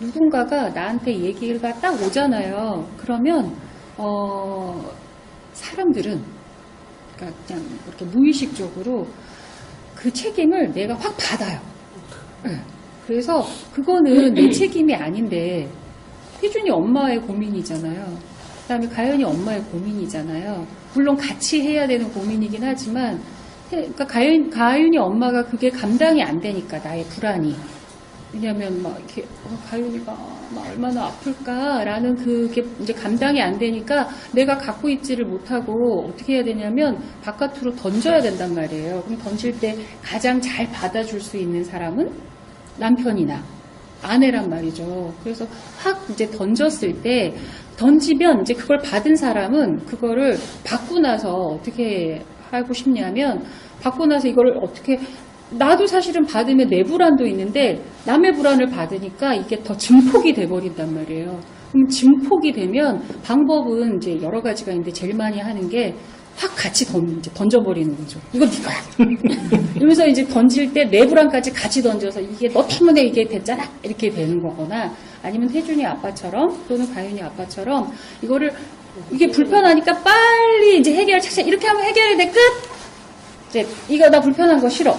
누군가가 나한테 얘기가 딱 오잖아요. 그러면 사람들은 그러니까 그냥 이렇게 무의식적으로 그 책임을 내가 확 받아요. 네. 그래서 그거는 내 책임이 아닌데 혜준이 엄마의 고민이잖아요. 그다음에 가연이 엄마의 고민이잖아요. 물론 같이 해야 되는 고민이긴 하지만 그러니까 가연이 엄마가 그게 감당이 안 되니까 나의 불안이. 왜냐면 막 이렇게 가연이가 막 얼마나 아플까라는 그게 이제 감당이 안 되니까 내가 갖고 있지를 못하고 어떻게 해야 되냐면 바깥으로 던져야 된단 말이에요. 그럼 던질 때 가장 잘 받아줄 수 있는 사람은 남편이나 아내란 말이죠. 그래서 확 이제 던졌을 때 던지면 이제 그걸 받은 사람은 그거를 받고 나서 어떻게 하고 싶냐면 받고 나서 이거를 어떻게 나도 사실은 받으면 내 불안도 있는데 남의 불안을 받으니까 이게 더 증폭이 돼버린단 말이에요. 그럼 증폭이 되면 방법은 이제 여러 가지가 있는데 제일 많이 하는 게 확 같이 던져버리는 거죠. 이거 네 거야. 이러면서 이제 던질 때 내 불안까지 같이 던져서 이게 너 때문에 이게 됐잖아. 이렇게 되는 거거나 아니면 혜준이 아빠처럼 또는 가윤이 아빠처럼 이거를 이게 불편하니까 빨리 이제 해결 차차 이렇게 하면 해결이 돼 끝. 이제 이거 나 불편한 거 싫어.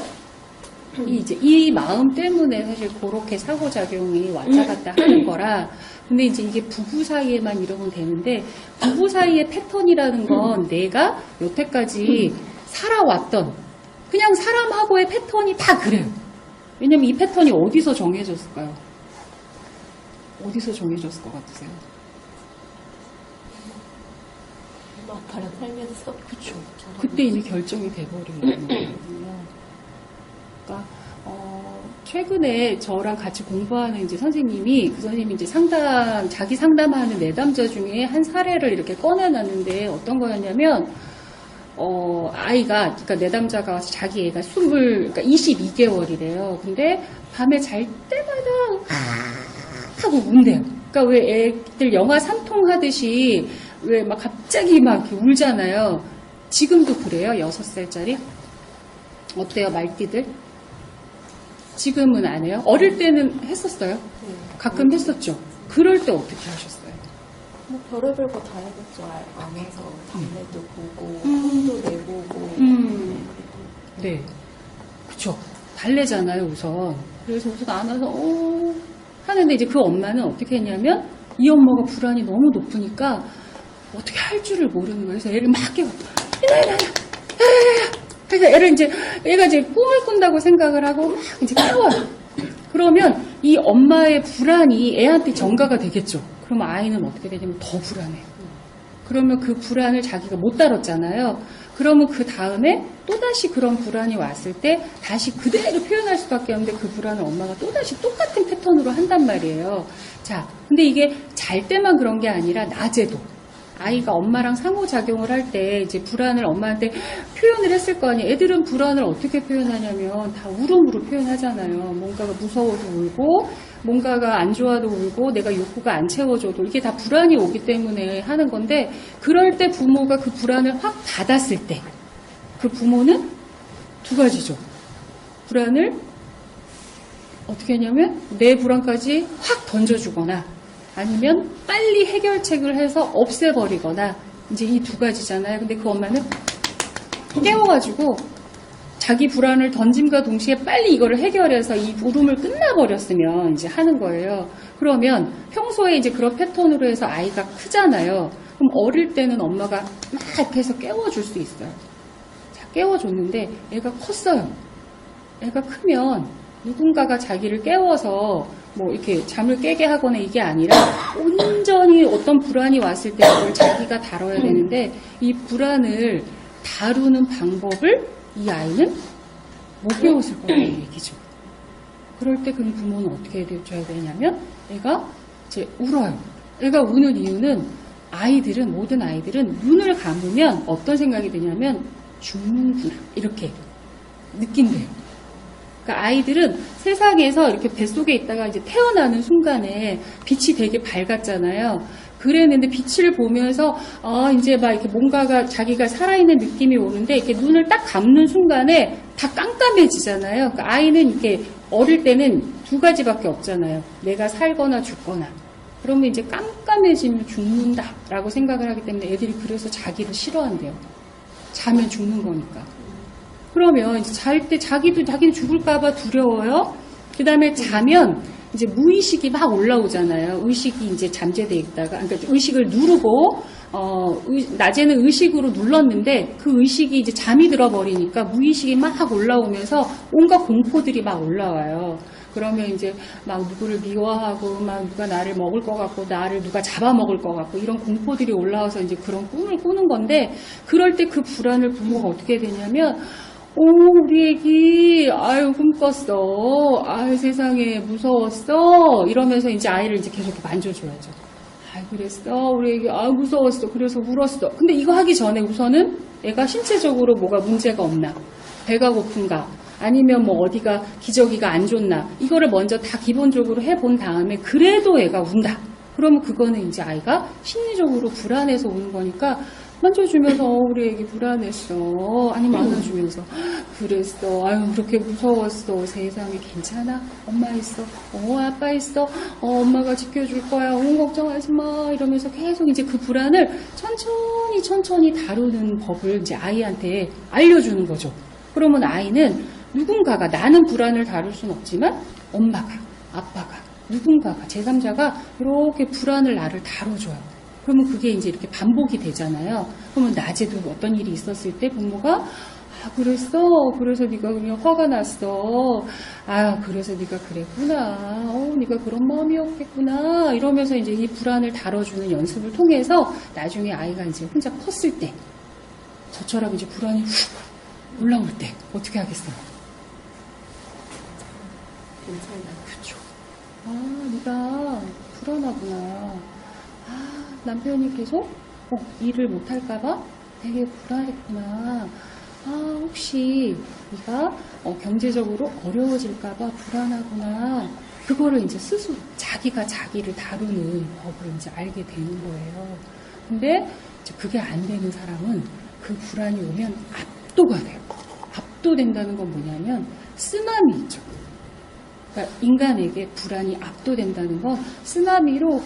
이 마음 때문에 사실 그렇게 상호작용이 왔다 갔다 하는 거라. 근데 이제 이게 부부 사이에만 이러면 되는데, 부부 사이의 패턴이라는 건 내가 여태까지 살아왔던, 그냥 사람하고의 패턴이 다 그래요. 왜냐면 이 패턴이 어디서 정해졌을까요? 어디서 정해졌을 것 같으세요? 아빠랑 살면서. 그쵸. 그때 이미 결정이 돼버리는 거거든요. 그러니까 최근에 저랑 같이 공부하는 이제 선생님이 그 선생님이 이제 자기 상담하는 내담자 중에 한 사례를 이렇게 꺼내놨는데 어떤 거였냐면 아이가 그러니까 내담자가 와서 자기 애가 그러니까 22개월이래요. 근데 밤에 잘 때마다 하고 운대요. 그러니까 왜 애들 영화 3통 하듯이 왜 막 갑자기 막 이렇게 울잖아요. 지금도 그래요? 6살짜리? 어때요, 말띠들? 지금은 안 해요? 어릴 때는 했었어요? 가끔 했었죠? 그럴 때 어떻게 하셨어요? 뭐 별의별 거 다 해봤죠. 안에서 담배도 보고, 혼도 내보고. 네. 그쵸. 달래잖아요, 우선. 그래서 우선 안아서, 하는데 이제 그 엄마는 어떻게 했냐면, 이 엄마가 불안이 너무 높으니까, 어떻게 할 줄을 모르는 거예요. 그래서 애를 막 깨워. 그래서 애가 이제 꿈을 꾼다고 생각을 하고 막 이제 깨워요. 그러면 이 엄마의 불안이 애한테 전가가 되겠죠. 그러면 아이는 어떻게 되냐면 더 불안해요. 그러면 그 불안을 자기가 못 다뤘잖아요. 그러면 그 다음에 또다시 그런 불안이 왔을 때 다시 그대로 표현할 수밖에 없는데 그 불안을 엄마가 또다시 똑같은 패턴으로 한단 말이에요. 자, 근데 이게 잘 때만 그런 게 아니라 낮에도. 아이가 엄마랑 상호작용을 할 때 이제 불안을 엄마한테 표현을 했을 거 아니에요. 애들은 불안을 어떻게 표현하냐면 다 울음으로 표현하잖아요. 뭔가가 무서워도 울고 뭔가가 안 좋아도 울고 내가 욕구가 안 채워져도 이게 다 불안이 오기 때문에 하는 건데 그럴 때 부모가 그 불안을 확 받았을 때 그 부모는 두 가지죠. 불안을 어떻게 하냐면 내 불안까지 확 던져주거나 아니면 빨리 해결책을 해서 없애버리거나 이제 이 두 가지잖아요. 근데 그 엄마는 깨워가지고 자기 불안을 던짐과 동시에 빨리 이거를 해결해서 이 울음을 끝나버렸으면 이제 하는 거예요. 그러면 평소에 이제 그런 패턴으로 해서 아이가 크잖아요. 그럼 어릴 때는 엄마가 막 이렇게 해서 깨워줄 수 있어요. 자, 깨워줬는데 애가 컸어요. 애가 크면 누군가가 자기를 깨워서 뭐 이렇게 잠을 깨게 하거나 이게 아니라 온전히 어떤 불안이 왔을 때 그걸 자기가 다뤄야 되는데 이 불안을 다루는 방법을 이 아이는 못 배웠을 거라는 얘기죠. 그럴 때 그럼 부모는 어떻게 해줘야 되냐면 애가 이제 울어요. 애가 우는 이유는 모든 아이들은 눈을 감으면 어떤 생각이 드냐면 죽는구나 이렇게 느낀대요. 그러니까 아이들은 세상에서 이렇게 뱃속에 있다가 이제 태어나는 순간에 빛이 되게 밝았잖아요. 그랬는데 빛을 보면서 이제 막 이렇게 뭔가가 자기가 살아있는 느낌이 오는데 이렇게 눈을 딱 감는 순간에 다 깜깜해지잖아요. 그러니까 아이는 이렇게 어릴 때는 두 가지밖에 없잖아요. 내가 살거나 죽거나. 그러면 이제 깜깜해지면 죽는다라고 생각을 하기 때문에 애들이 그래서 자기를 싫어한대요. 자면 죽는 거니까. 그러면 이제 잘 때 자기는 죽을까봐 두려워요. 그 다음에 자면 이제 무의식이 막 올라오잖아요. 의식이 이제 잠재돼 있다가, 그러니까 의식을 누르고, 낮에는 의식으로 눌렀는데 그 의식이 이제 잠이 들어버리니까 무의식이 막 올라오면서 온갖 공포들이 막 올라와요. 그러면 이제 막 누구를 미워하고, 막 누가 나를 먹을 것 같고, 나를 누가 잡아먹을 것 같고, 이런 공포들이 올라와서 이제 그런 꿈을 꾸는 건데, 그럴 때 그 불안을 부모가 어떻게 되냐면, 우리 애기, 아유, 꿈 꿨어. 아유, 세상에, 무서웠어. 이러면서 이제 아이를 이제 계속 이렇게 만져줘야죠. 아유, 그랬어. 우리 애기, 아유, 무서웠어. 그래서 울었어. 근데 이거 하기 전에 우선은 애가 신체적으로 뭐가 문제가 없나? 배가 고픈가? 아니면 뭐 어디가 기저귀가 안 좋나? 이거를 먼저 다 기본적으로 해본 다음에 그래도 애가 운다. 그러면 그거는 이제 아이가 심리적으로 불안해서 우는 거니까 만져주면서 우리 애기 불안했어. 아니면 안아주면서 그랬어. 아유 그렇게 무서웠어. 세상에 괜찮아? 엄마 있어. 아빠 있어. 엄마가 지켜줄 거야. 걱정하지 마. 이러면서 계속 이제 그 불안을 천천히 다루는 법을 이제 아이한테 알려주는 거죠. 그러면 아이는 누군가가 나는 불안을 다룰 수는 없지만 엄마가 아빠가 누군가가 제3자가 이렇게 불안을 나를 다뤄줘요. 그러면 그게 이제 이렇게 반복이 되잖아요. 그러면 낮에도 어떤 일이 있었을 때 부모가 그랬어. 그래서 네가 그냥 화가 났어. 그래서 네가 그랬구나. 네가 그런 마음이었겠구나. 이러면서 이제 이 불안을 다뤄주는 연습을 통해서 나중에 아이가 이제 혼자 컸을 때 저처럼 이제 불안이 훅 올라올 때 어떻게 하겠어요? 괜찮아. 그렇죠. 네가 불안하구나. 남편이 계속 일을 못할까봐 되게 불안했구나. 혹시 네가 경제적으로 어려워질까봐 불안하구나. 그거를 이제 스스로 자기가 자기를 다루는 법을 이제 알게 되는 거예요. 근데 이제 그게 안 되는 사람은 그 불안이 오면 압도가 돼요. 압도된다는 건 뭐냐면 쓰나미 있죠. 그러니까 인간에게 불안이 압도된다는 건 쓰나미로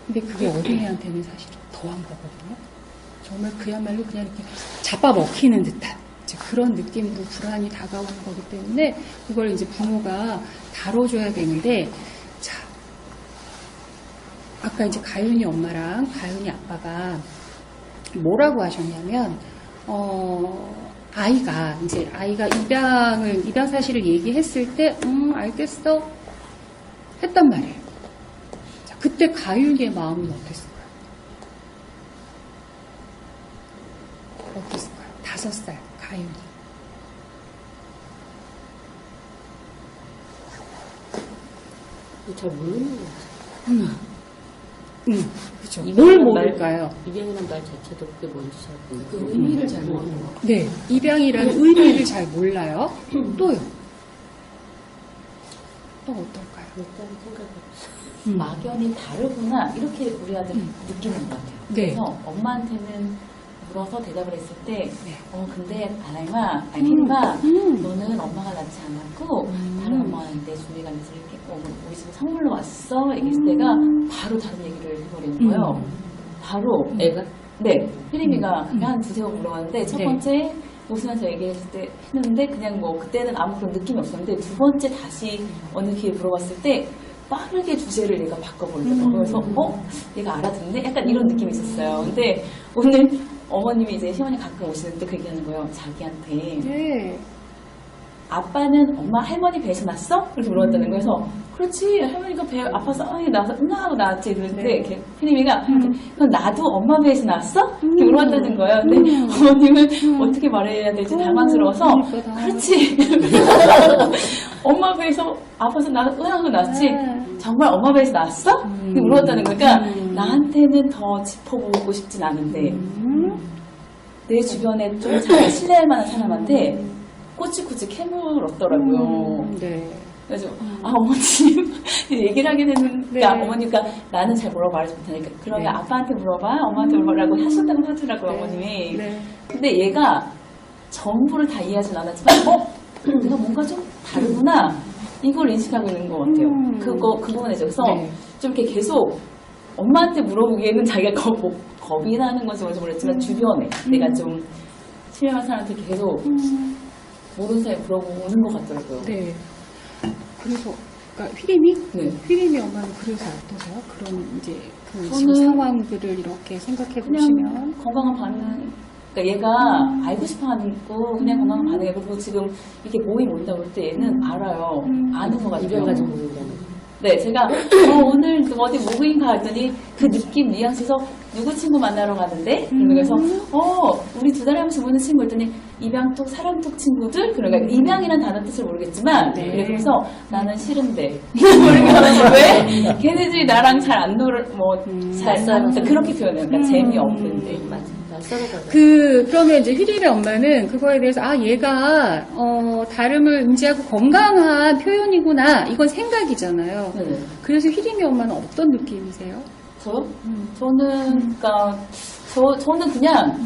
근데 그게 어린애한테는 사실 더한 거거든요. 정말 그야말로 그냥 이렇게 잡아먹히는 듯한 그런 느낌으로 불안이 다가오는 거기 때문에 그걸 이제 부모가 다뤄줘야 되는데, 자, 아까 이제 가윤이 엄마랑 가윤이 아빠가 뭐라고 하셨냐면, 아이가 입양 사실을 얘기했을 때, 알겠어. 했단 말이에요. 그때 가윤이의 마음은 어땠을까요? 어땠을까요? 5살 가윤이. 잘 모르는 것 같아요. 그렇죠. 뭘 모를까요? 입양이란 말 자체도 그게 뭔지 잘 모르고. 그 의미를 잘 모르는 것 같아요. 네, 입양이라는 의미를 잘 몰라요. 또요. 또 어떨까요? 일단 생각해보세요. 막연히 다르구나 이렇게 우리 아들이 느끼는 것 같아요. 네. 그래서 엄마한테는 물어서 대답을 했을 때 네. 근데 아나이마, 혜림아 너는 엄마가 낳지 않았고 다른 엄마한테 준비가면서 이렇게 우리 집에 선물로 왔어 얘기했을 때가 바로 다른 얘기를 해버리는 거예요. 바로 애가? 네, 혜림이가 한 두세 번 물어봤는데 첫 네. 번째 웃으면서 얘기했을 때 했는데 그냥 뭐 그때는 아무 그런 느낌이 없었는데 두 번째 다시 어느 기회에 물어봤을 때 빠르게 주제를 얘가 바꿔버리더라고요. 그래서 얘가 알아듣네? 약간 이런 느낌이 있었어요. 근데 오늘 어머님이 이제 시어머니 가끔 오시는데 그 얘기하는 거예요. 자기한테 네. 아빠는 엄마 할머니 배에서 났어? 이렇게 물어봤다는 거예요. 그래서 그렇지 할머니가 배 아파서 나서 하고 나왔지. 그랬는데 네. 혜림이가 그럼 나도 엄마 배에서 났어? 이렇게 물어봤다는 거예요. 근데 어머님은 어떻게 말해야 될지 당황스러워서 그러니까 그렇지 엄마 배에서 아파서 하고 났지. 정말 엄마 배에서 났어? 이렇게 물어봤다는 거니까 나한테는 더 짚어보고 싶진 않은데 내 주변에 좀 잘 신뢰할 만한 사람한테 꼬치꼬치 캐물었더라고요. 네. 그래서 아 어머님 얘기를 하게 됐는데 네. 어머니가 나는 잘 뭐라고 말하지 못하니까 그러면 네. 아빠한테 물어봐 엄마한테 물어보라고 하셨다고 하더라고요 네. 어머님이. 네. 근데 얘가 전부를 다 이해하진 않았지만 내가 뭔가 좀 다르구나 이걸 인식하고 있는 것 같아요. 그 부분에서 그래서 네. 좀 이렇게 계속 엄마한테 물어보기에는 자기가 겁이 나는 건지 뭔지 모르겠지만 주변에 내가 좀 실명한 사람한테 계속 모르는 사이에 물어보는 것 같더라고요. 네. 그래서, 그러니까 휘림이? 네. 휘림이 엄마는 그래서 어떠세요? 그런 이제 그 저는 지금 상황들을 이렇게 생각해 그냥 보시면. 건강한 반응. 그러니까 얘가 알고 싶어 하는 거 그냥 건강한 반응이에요. 그리고 지금 이렇게 모임 온다고 할 때 얘는 알아요. 아는 것 같아요. 입양 가지고 모인다는. 네, 제가 오늘 어디 모임 가 했더니 그 느낌 뉘앙스에서 누구 친구 만나러 가는데? 그래서 우리 두 달에 한 번씩 보는 친구 했더니 입양톡, 사랑톡 친구들? 그러니까 입양이라는 단어 뜻을 모르겠지만 네. 그래서 나는 싫은데 모르겠어. 왜? 걔네들이 나랑 잘 안 놀을 잘 그렇게 표현해요. 그러니까 재미없는데. 맞아. 낯설어가지고. 그러면 이제 휘림의 엄마는 그거에 대해서, 얘가, 다름을 인지하고 건강한 표현이구나. 이건 생각이잖아요. 네. 그래서 휘림의 엄마는 어떤 느낌이세요? 저요? 저는 그러니까 저는 그냥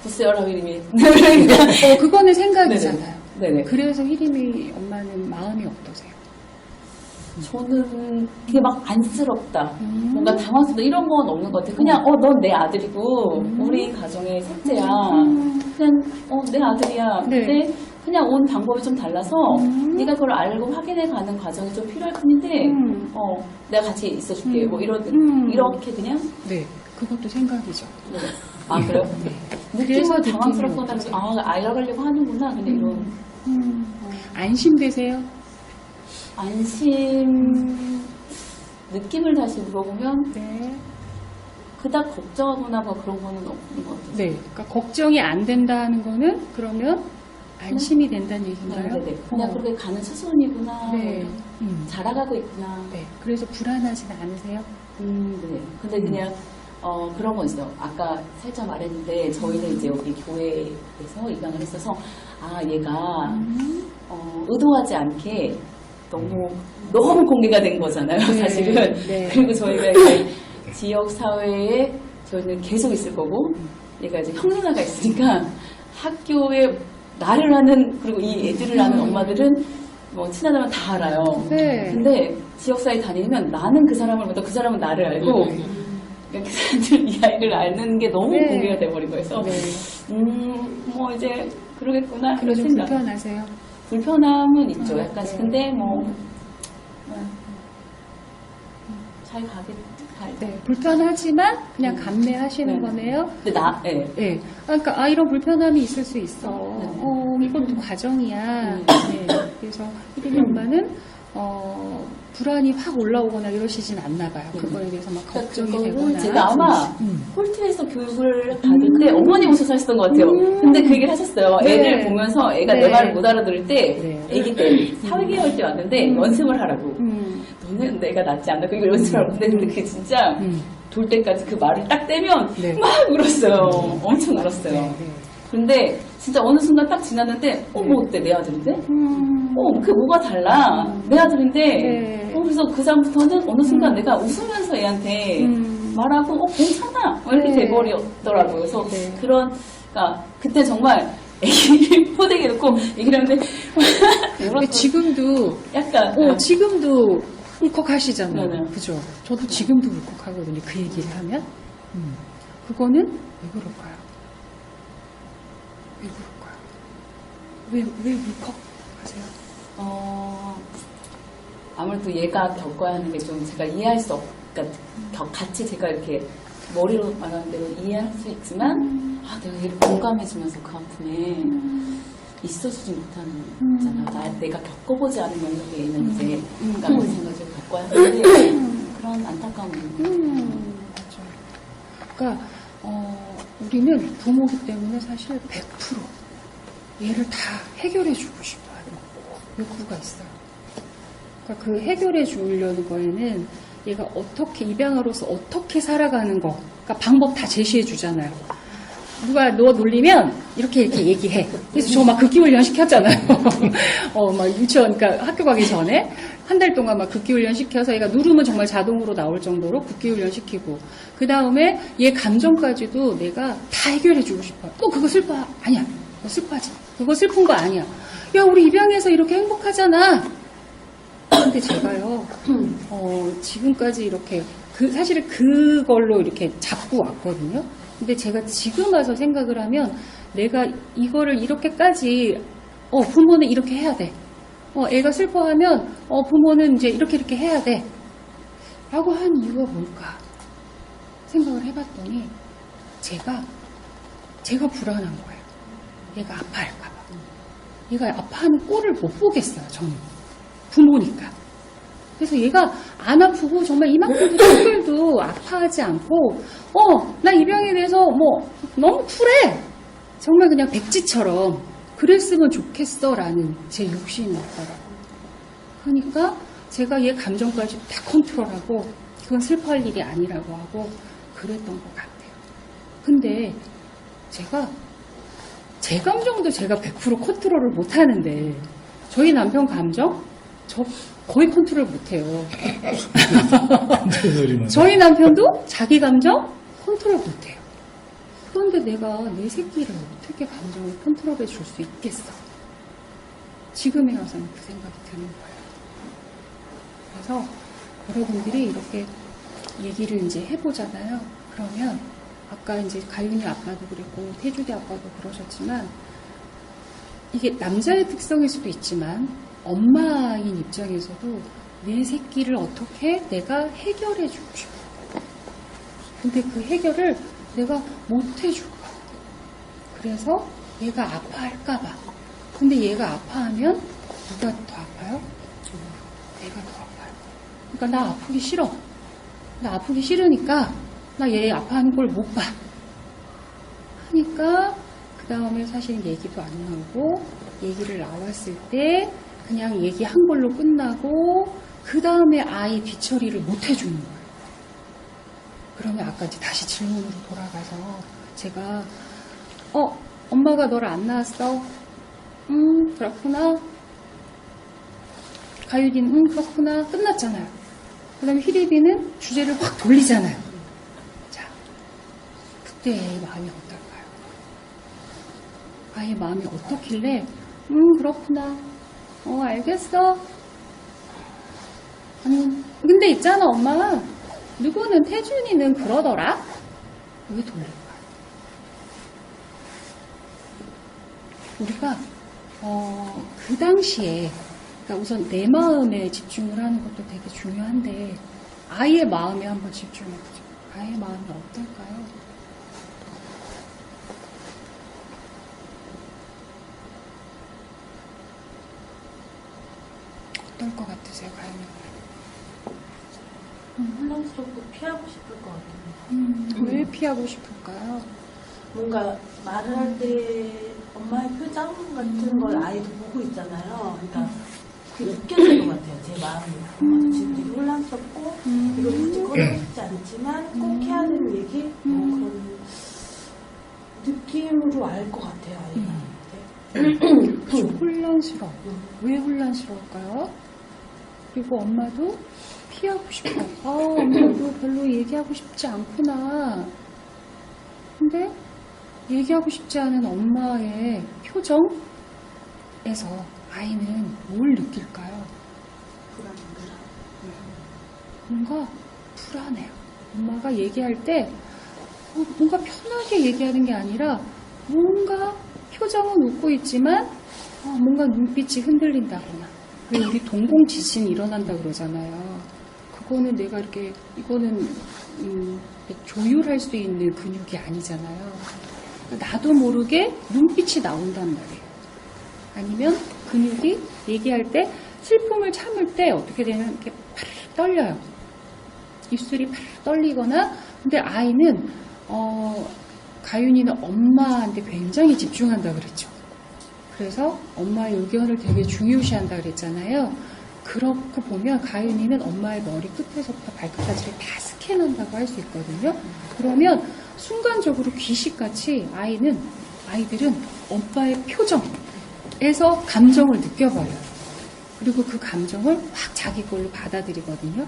글쎄요, 라비님이 그거는 생각이잖아요. 네네. 그래서 휘림이 엄마는 마음이 어떠세요? 저는 그게 막 안쓰럽다, 뭔가 당황스럽다 이런 건 없는 것 같아요. 그냥 넌 내 아들이고 우리 가정의 셋째야. 그냥 내 아들이야. 네. 근데 그냥 온 방법이 좀 달라서 네가 그걸 알고 확인해 가는 과정이 좀 필요할 뿐인데 내가 같이 있어줄게. 뭐 이렇게 그냥. 네, 그것도 생각이죠. 네. 아 그래요? 네. 느낌은 느낌이 당황스럽거나 어떠세요? 알아가려고 하는구나. 근데 이런 안심되세요? 안심 느낌을 다시 물어보면 네. 그닥 걱정하거나 뭐 그런 거는 없는 것 같아요. 네, 그러니까 걱정이 안 된다는 거는 그러면 안심이 된다는 얘기인가요? 네네. 그냥 그렇게 가는 수순이구나. 네. 자라가고 있구나. 네. 그래서 불안하진 않으세요? 네. 근데 그냥 그런 거 있어요. 아까 살짝 말했는데 저희는 이제 여기 교회에서 입양을 했어서 얘가 의도하지 않게 너무 공개가 된 거잖아요. 네. 사실은. 네. 그리고 저희가 이제 지역 사회에 저희는 계속 있을 거고 얘가 이제 형 누나가 있으니까 학교에 나를 아는 그리고 이 애들을 아는 엄마들은 뭐 친하다면 다 알아요. 네. 근데 지역사회 다니면 나는 그 사람을 보다 그 사람은 나를 알고 그 사람들 이 아이를 아는 게 너무 네. 공개가 돼버린 거예요. 그래서 네. 뭐 이제 그러겠구나 그런 그래서 생각. 불편하세요? 불편함은 있죠. 약간씩. 네. 근데 잘 네, 불편하지만 그냥 감내하시는 네. 거네요. 근데 예. 네. 그러니까 이런 불편함이 있을 수 있어. 네. 이것도 과정이야. 네. 그래서 휘림이 엄마는 불안이 확 올라오거나 이러시진 않나 봐요. 그거에 대해서 막 걱정이 되거나. 그거는 제가 아마 홀트에서 교육을 받을 때 어머니 모셔서 하셨던 것 같아요. 근데 그 얘기를 하셨어요. 네. 애를 보면서 애가 네. 내 말을 못 알아들을 때 네. 애기 때 4개월 때 왔는데 연습을 하라고. 너는 내가 낫지 않나? 그걸 연습하라고. 근데 그게 진짜 돌 때까지 그 말을 딱 떼면 네. 막 울었어요. 엄청 울었어요. 네. 근데 진짜 어느 순간 딱 지났는데 뭐 어때 내 아들인데? 그게 뭐가 달라? 내 아들인데 네. 그래서 그 다음부터는 어느 순간 내가 웃으면서 애한테 말하고 괜찮아 이렇게 네. 돼버렸더라고요. 그래서 네. 그러니까 그때 정말 애기를 포대기에 놓고 얘기를 하는데 근데 울었어. 지금도 약간 지금도 울컥하시잖아요. 네네. 그죠? 저도 지금도 울컥하거든요. 그 얘기를 하면. 그거는 왜 그럴까요? 왜 그럴까요? 왜 울컥하세요? 아무래도 얘가 겪어야 하는 게 좀 제가 이해할 수 그러니까 같이 제가 이렇게 머리로 말하는 대로 이해할 수 있지만 내가 얘를 공감해주면서 그 아픔에 있어주지 못하는 거잖아요. 내가 겪어보지 않은 영역에 얘는 이제 그런 생각을 겪어야 하는데 그런 안타까움이 맞아요. 그러니까 우리는 부모기 때문에 사실 100% 얘를 다 해결해주고 싶어하는 욕구가 있어요. 그러니까 그 해결해 주려는 거에는 얘가 어떻게 입양아로서 어떻게 살아가는 거, 그러니까 방법 다 제시해 주잖아요. 누가 너 놀리면 이렇게 얘기해. 그래서 저 막 극기훈련 시켰잖아요. 막 유치원, 그러니까 학교 가기 전에 한 달 동안 막 극기훈련 시켜서 얘가 누르면 정말 자동으로 나올 정도로 극기훈련 시키고, 그 다음에 얘 감정까지도 내가 다 해결해주고 싶어요. 또 그거 슬퍼? 아니야. 그거 슬퍼하지. 그거 슬픈 거 아니야. 야, 우리 입양해서 이렇게 행복하잖아. 근데 제가요, 지금까지 이렇게, 사실은 그걸로 이렇게 잡고 왔거든요. 근데 제가 지금 와서 생각을 하면 내가 이거를 이렇게까지, 부모는 이렇게 해야 돼. 애가 슬퍼하면, 부모는 이제 이렇게 해야 돼. 라고 한 이유가 뭘까? 생각을 해봤더니, 제가 불안한 거예요. 얘가 아파할까봐. 얘가 아파하는 꼴을 못 보겠어요, 저는. 부모니까. 그래서 얘가 안 아프고 정말 이만큼도 조금도 아파하지 않고, 나 입양에 대해서 너무 쿨해. 정말 그냥 백지처럼 그랬으면 좋겠어 라는 제 욕심이 있더라고요. 그러니까 제가 얘 감정까지 다 컨트롤하고 그건 슬퍼할 일이 아니라고 하고 그랬던 것 같아요. 근데 제가 제 감정도 제가 100% 컨트롤을 못 하는데 저희 남편 감정? 저 거의 컨트롤 못 해요. 저희 남편도 자기 감정 컨트롤 못 해요. 그런데 내가 내 새끼를 어떻게 감정을 컨트롤해 줄 수 있겠어? 지금에 와서는 그 생각이 드는 거예요. 그래서 여러분들이 이렇게 얘기를 이제 해보잖아요. 그러면 아까 이제 가윤이 아빠도 그랬고 태주대 아빠도 그러셨지만 이게 남자의 특성일 수도 있지만 엄마인 입장에서도 내 새끼를 어떻게 내가 해결해 주고 싶어. 근데 그 해결을 내가 못 해줄 거야. 그래서 얘가 아파할까봐. 근데 얘가 아파하면 누가 더 아파요? 내가 더 아파요. 그러니까 나 아프기 싫어. 나 아프기 싫으니까 나 얘 아파하는 걸 못 봐. 하니까 그 다음에 사실 얘기도 안 나오고 얘기를 나왔을 때 그냥 얘기한 걸로 끝나고 그 다음에 아이 뒤처리를 못 해주는 거예요. 그러면 아까 이제 다시 질문으로 돌아가서 제가 엄마가 너를 안 낳았어? 그렇구나. 가유디는 그렇구나. 끝났잖아요. 그 다음에 희리비는 주제를 확 돌리잖아요. 자, 그때 애의 마음이 어떨까요? 아이의 마음이 어떻길래 그렇구나. 알겠어. 아니, 근데 있잖아, 엄마. 누구는 태준이는 그러더라? 왜 돌릴까? 우리가, 그 당시에, 그러니까 우선 내 마음에 집중을 하는 것도 되게 중요한데, 아이의 마음에 한번 집중해보죠. 아이의 마음이 어떨까요? 어떨 것 같으세요, 가연이? 혼란스럽고 피하고 싶을 것 같아요. 왜 피하고 싶을까요? 뭔가 말을 할 때 엄마의 표정 같은 걸 아이도 보고 있잖아요. 그러니까 그게 느껴질 것 같아요. 제 마음이. 지금 되게 혼란스럽고 이걸 굳이 꺼내고 싶지 않지만 꼭 해야 되는 얘기 그런 느낌으로 알 것 같아요. 아이가. 혼란스러워. 왜 혼란스러울까요? 그리고 엄마도 피하고 싶어. 엄마도 별로 얘기하고 싶지 않구나. 근데 얘기하고 싶지 않은 엄마의 표정에서 아이는 뭘 느낄까요? 뭔가 불안해요. 엄마가 얘기할 때 뭔가 편하게 얘기하는 게 아니라 뭔가 표정은 웃고 있지만 뭔가 눈빛이 흔들린다거나. 왜 우리 동공지진이 일어난다 그러잖아요. 그거는 내가 이렇게 이거는 조율할 수 있는 근육이 아니잖아요. 나도 모르게 눈빛이 나온단 말이에요. 아니면 근육이 얘기할 때 슬픔을 참을 때 어떻게 되면 이렇게 파르르 떨려요. 입술이 파르르 떨리거나. 근데 아이는 가윤이는 엄마한테 굉장히 집중한다 그랬죠. 그래서 엄마의 의견을 되게 중요시한다 그랬잖아요. 그렇고 보면 가윤이는 엄마의 머리 끝에서부터 발끝까지를 다 스캔한다고 할 수 있거든요. 그러면 순간적으로 귀신같이 아이들은 엄마의 표정에서 감정을 느껴버려요. 그리고 그 감정을 확 자기 걸로 받아들이거든요.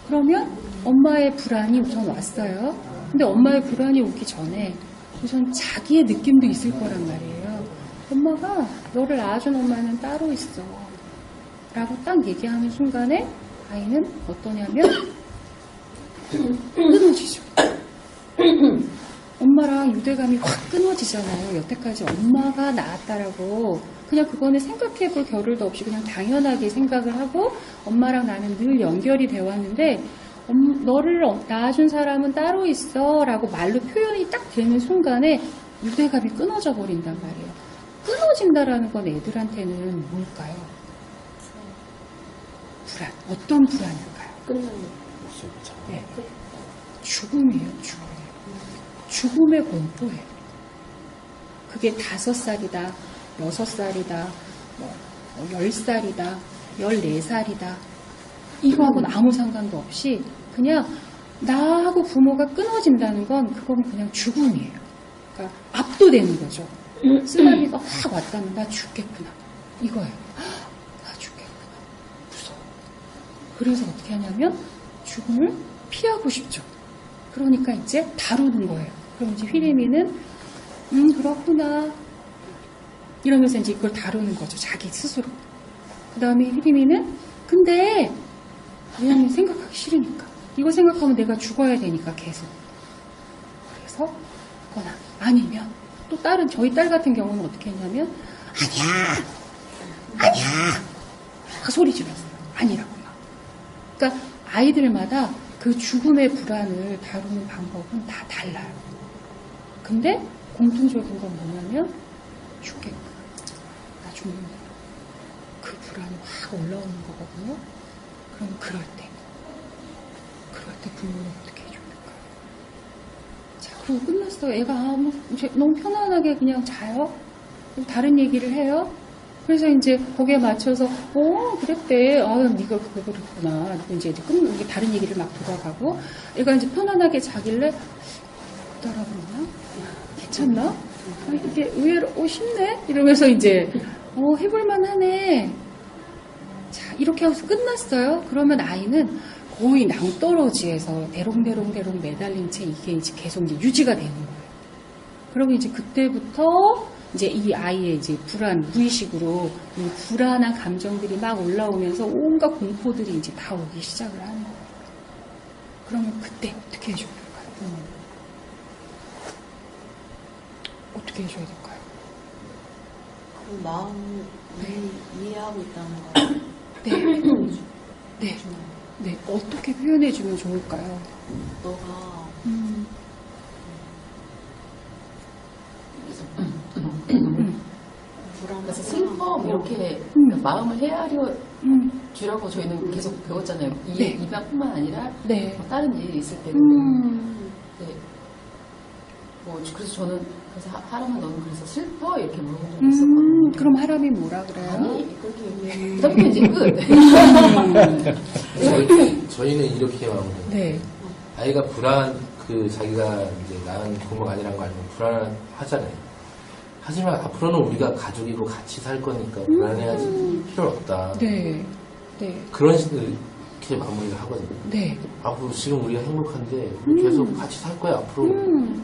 그러면 엄마의 불안이 우선 왔어요. 근데 엄마의 불안이 오기 전에 우선 자기의 느낌도 있을 거란 말이에요. 엄마가 너를 낳아준 엄마는 따로 있어 라고 딱 얘기하는 순간에 아이는 어떠냐면 끊어지죠. 엄마랑 유대감이 확 끊어지잖아요. 여태까지 엄마가 낳았다라고 그냥 그거는 생각해볼 겨를도 없이 그냥 당연하게 생각을 하고 엄마랑 나는 늘 연결이 되어 왔는데 너를 낳아준 사람은 따로 있어 라고 말로 표현이 딱 되는 순간에 유대감이 끊어져 버린단 말이에요. 끊어진다라는 건 애들한테는 뭘까요? 불안. 어떤 불안일까요? 끝나는 네. 죽음이에요. 죽음의 공포예요. 그게 5살이다, 6살이다, 10살이다, 14살이다. 이거하고는 아무 상관도 없이 그냥 나하고 부모가 끊어진다는 건 그건 그냥 죽음이에요. 그러니까 압도되는 거죠. 쓰나미가 확 왔다면 나 죽겠구나. 이거예요. 나 죽겠구나. 무서워. 그래서 어떻게 하냐면 죽음을 피하고 싶죠. 그러니까 이제 다루는 거예요. 그럼 이제 휘림이는 그렇구나 이러면서 이제 이걸 다루는 거죠. 자기 스스로. 그 다음에 휘림이는 근데 왜냐면 생각하기 싫으니까 이거 생각하면 내가 죽어야 되니까 계속. 그래서 거나 아니면 또 다른 저희 딸 같은 경우는 어떻게 했냐면 아니야 소리 질렀어요. 아니라고 막. 그러니까 아이들마다 그 죽음의 불안을 다루는 방법은 다 달라요. 근데 공통적인 건 뭐냐면 죽겠구나. 나 죽는다. 그 불안이 확 올라오는 거거든요. 그럼 그럴 때 부모는 어떻게 해줘야 될까요? 자, 그리고 끝났어요. 애가 이제 너무 편안하게 그냥 자요. 다른 얘기를 해요. 그래서 이제 거기에 맞춰서 그랬대. 네가 그거 그랬구나. 이제 다른 얘기를 막 돌아가고 애가 이제 편안하게 자길래 따라 그러나? 괜찮나? 이게 의외로 쉽네? 이러면서 이제 해볼만 하네. 자, 이렇게 하고서 끝났어요. 그러면 아이는 거의 낭떠러지에서 대롱대롱 매달린 채 이게 이제 계속 이제 유지가 되는 거예요. 그러면 이제 그때부터 이제 이 아이의 이제 무의식으로 이 불안한 감정들이 막 올라오면서 온갖 공포들이 이제 다 오기 시작을 하는 거예요. 그러면 그때 어떻게 해줘야 될까요? 어떻게 해줘야 될까요? 그 마음 이해하고 있다는 거. 네. 어떻게 표현해주면 좋을까요? 너가 그래서 슬퍼 이렇게 마음을 헤아려 주라고 저희는 계속 배웠잖아요. 입양뿐만 아니라 뭐 다른 일이 있을 때도. 그래서 저는 하람아 너는 그래서 슬퍼 이렇게 물어본 적이 있었거든요. 그럼 하람이 뭐라 그래요? 아니 그렇게 얘기해. 그다음에 이제 끝. 저희는 이렇게 마무리. 네. 아이가 자기가 이제 낳은 부모가 아니라는 거 알면 불안하잖아요. 하지만 앞으로는 우리가 가족이고 같이 살 거니까 불안해하지 필요 없다. 네. 그런 식으로 이렇게 마무리를 하거든요. 네. 앞으로 지금 우리가 행복한데 계속 같이 살 거야. 앞으로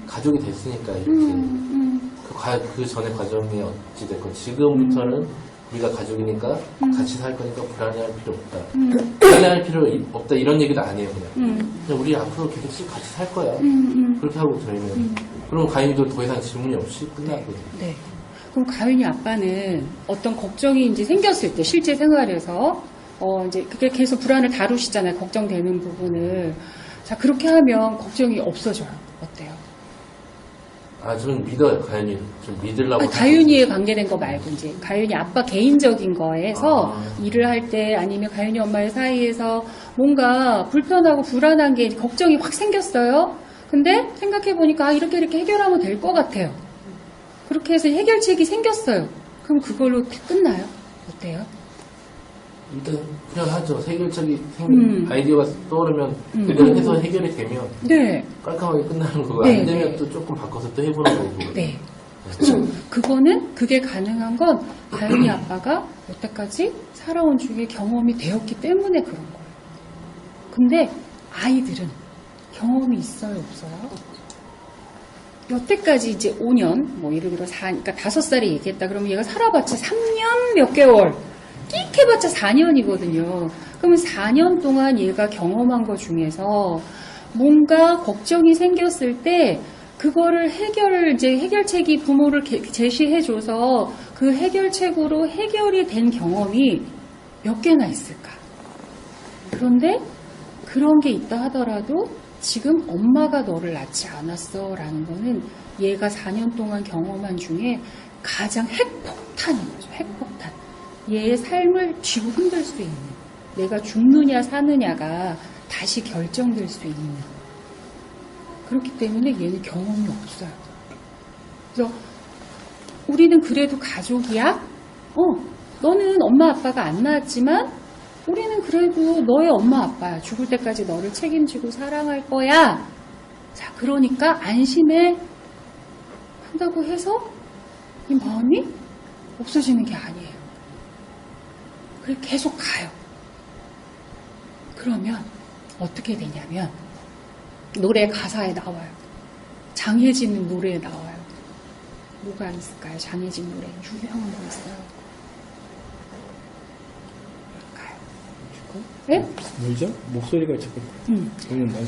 가족이 됐으니까 이렇게 그 전에 과정이 어찌됐건 지금부터는 우리가 가족이니까 같이 살 거니까 불안해할 필요 없다. 불안해할 필요 없다 이런 얘기도 안 해요. 그냥 우리 앞으로 계속 같이 살 거야. 그렇게 하고 저희는 그럼 가인이도 더 이상 질문이 없이 끝나거든요. 네. 그럼 가윤이 아빠는 어떤 걱정이 이제 생겼을 때 실제 생활에서 이제 그게 계속 불안을 다루시잖아요. 걱정되는 부분을. 자, 그렇게 하면 걱정이 없어져요. 어때요? 저는 믿어요, 가윤이. 좀 믿으려고. 가윤이에 관계된 거 말고, 이제, 가윤이 아빠 개인적인 거에서 일을 할 때 아니면 가윤이 엄마의 사이에서 뭔가 불편하고 불안한 게 걱정이 확 생겼어요. 근데 생각해보니까 이렇게 해결하면 될 것 같아요. 그렇게 해서 해결책이 생겼어요. 그럼 그걸로 끝나요? 어때요? 일단 그냥 하죠. 아이디어가 떠오르면 그대로 해서 해결이 되면 네. 깔끔하게 끝나는 거고 네, 안 되면 네. 또 조금 바꿔서 또 해보는 거고. 네. 그렇죠. 그게 가능한 건 가연이 아빠가 여태까지 살아온 중에 경험이 되었기 때문에 그런 거예요. 근데 아이들은 경험이 있어요, 없어요? 여태까지 이제 5년, 뭐 예를 들어 그러니까 5살에 얘기했다 그러면 얘가 살아봤자 3년 몇 개월, 끽 해봤자 4년이거든요. 그러면 4년 동안 얘가 경험한 것 중에서 뭔가 걱정이 생겼을 때 그거를 해결책이 부모를 제시해줘서 그 해결책으로 해결이 된 경험이 몇 개나 있을까? 그런데 그런 게 있다 하더라도 지금 엄마가 너를 낳지 않았어 라는 거는 얘가 4년 동안 경험한 중에 가장 핵폭탄인 거죠. 핵폭탄. 얘의 삶을 쥐고 흔들 수 있는, 내가 죽느냐 사느냐가 다시 결정될 수 있는. 그렇기 때문에 얘는 경험이 없어요. 그래서 우리는 그래도 가족이야? 너는 엄마 아빠가 안 낳았지만 우리는 그래도 너의 엄마 아빠야. 죽을 때까지 너를 책임지고 사랑할 거야. 자, 그러니까 안심해 한다고 해서 이 마음이 없어지는 게 아니에요. 그래 계속 가요. 그러면 어떻게 되냐면 노래 가사에 나와요. 장혜진 노래에 나와요. 뭐가 있을까요? 장혜진 노래 유명한 거 있어요. 네? 뭐죠? 목소리가 자꾸 그러면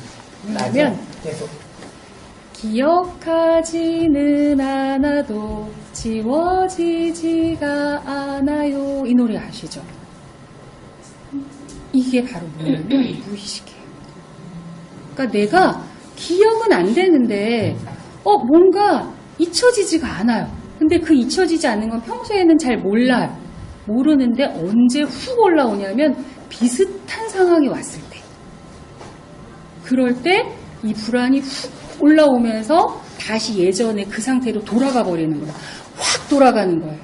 기억하지는 않아도 지워지지가 않아요. 이 노래 아시죠? 이게 바로 뭐냐면 무의식이에요. 그러니까 내가 기억은 안 되는데 뭔가 잊혀지지가 않아요. 근데 그 잊혀지지 않는 건 평소에는 잘 몰라요. 모르는데 언제 훅 올라오냐면 비슷한 상황이 왔을 때. 그럴 때 이 불안이 훅 올라오면서 다시 예전에 그 상태로 돌아가 버리는 거예요. 확 돌아가는 거예요.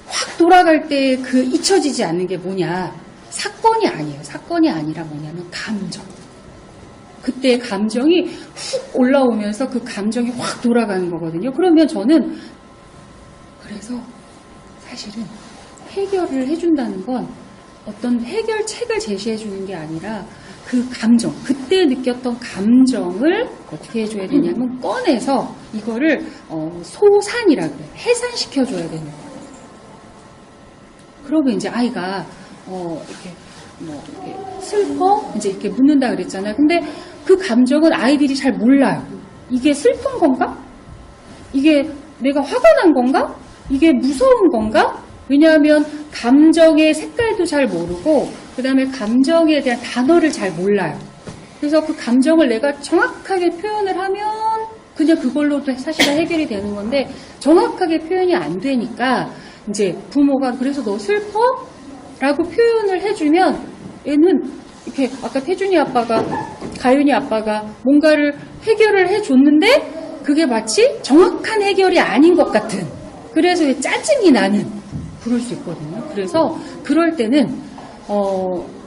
확 돌아갈 때 그 잊혀지지 않는 게 뭐냐. 사건이 아니에요. 사건이 아니라 뭐냐면 감정. 그때 감정이 훅 올라오면서 그 감정이 확 돌아가는 거거든요. 그러면 저는 그래서 사실은 해결을 해준다는 건 어떤 해결책을 제시해 주는 게 아니라 그 감정, 그때 느꼈던 감정을 어떻게 해줘야 되냐면 꺼내서 이거를 소산이라 그래요. 해산시켜줘야 되는 거예요. 그러면 이제 아이가 이렇게 슬퍼? 이제 이렇게 묻는다 그랬잖아요. 근데 그 감정은 아이들이 잘 몰라요. 이게 슬픈 건가? 이게 내가 화가 난 건가? 이게 무서운 건가? 왜냐하면 감정의 색깔도 잘 모르고 그 다음에 감정에 대한 단어를 잘 몰라요. 그래서 그 감정을 내가 정확하게 표현을 하면 그냥 그걸로도 사실은 해결이 되는 건데 정확하게 표현이 안 되니까 이제 부모가 그래서 너 슬퍼? 라고 표현을 해주면 얘는 이렇게 아까 태준이 아빠가 가윤이 아빠가 뭔가를 해결을 해줬는데 그게 마치 정확한 해결이 아닌 것 같은 그래서 짜증이 나는 그럴 수 있거든요. 그래서 그럴 때는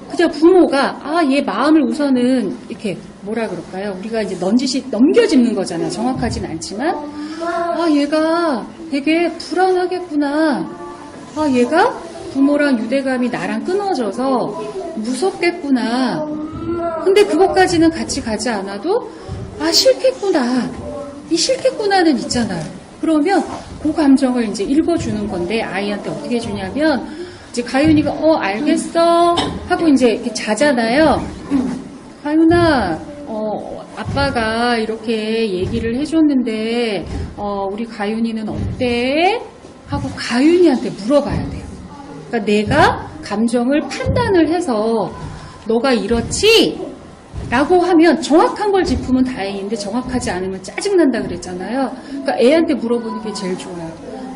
그냥 부모가 얘 마음을 우선은 이렇게 뭐라 그럴까요? 우리가 이제 넘겨짚는 거잖아요. 정확하진 않지만 얘가 되게 불안하겠구나. 얘가 부모랑 유대감이 나랑 끊어져서 무섭겠구나. 근데 그것까지는 같이 가지 않아도 싫겠구나. 이 싫겠구나는 있잖아요. 그러면 그 감정을 이제 읽어주는 건데 아이한테 어떻게 해주냐면 이제 가윤이가 알겠어 하고 이제 이렇게 자잖아요. 가윤아 아빠가 이렇게 얘기를 해줬는데 우리 가윤이는 어때? 하고 가윤이한테 물어봐야 돼요. 그러니까 내가 감정을 판단을 해서 너가 이렇지? 라고 하면 정확한 걸 짚으면 다행인데 정확하지 않으면 짜증난다 그랬잖아요. 그러니까 애한테 물어보는 게 제일 좋아요.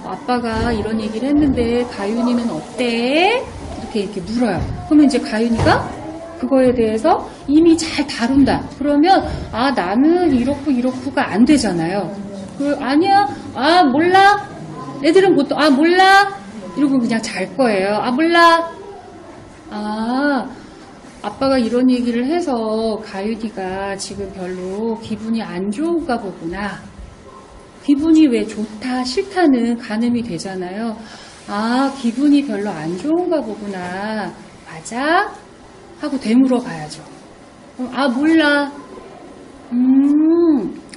아빠가 이런 얘기를 했는데 가윤이는 어때? 이렇게 물어요. 그러면 이제 가윤이가 그거에 대해서 이미 잘 다룬다. 그러면 나는 이렇고가 안 되잖아요. 아니야. 몰라. 애들은 보통 몰라. 이러고 그냥 잘 거예요. 아, 몰라. 아, 아빠가 이런 얘기를 해서 가윤이가 지금 별로 기분이 안 좋은가 보구나. 기분이 왜 좋다, 싫다는 가늠이 되잖아요. 아, 기분이 별로 안 좋은가 보구나. 맞아? 하고 되물어 봐야죠. 아, 몰라.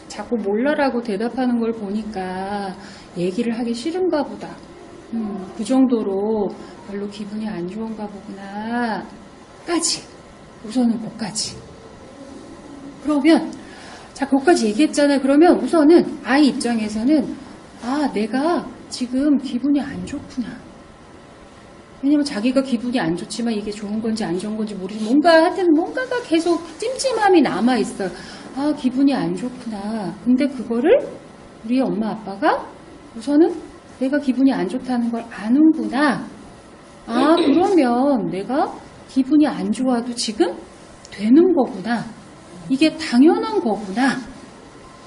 자꾸 몰라라고 대답하는 걸 보니까 얘기를 하기 싫은가 보다. 그 정도로 별로 기분이 안 좋은가 보구나. 까지. 우선은 그까지. 그러면, 자, 그까지 얘기했잖아요. 그러면 우선은 아이 입장에서는, 아, 내가 지금 기분이 안 좋구나. 왜냐면 자기가 기분이 안 좋지만 이게 좋은 건지 안 좋은 건지 모르지. 뭔가가 계속 찜찜함이 남아있어요. 아, 기분이 안 좋구나. 근데 그거를 우리 엄마 아빠가 우선은 내가 기분이 안 좋다는 걸 아는구나. 아, 그러면 내가 기분이 안 좋아도 지금 되는 거구나. 이게 당연한 거구나.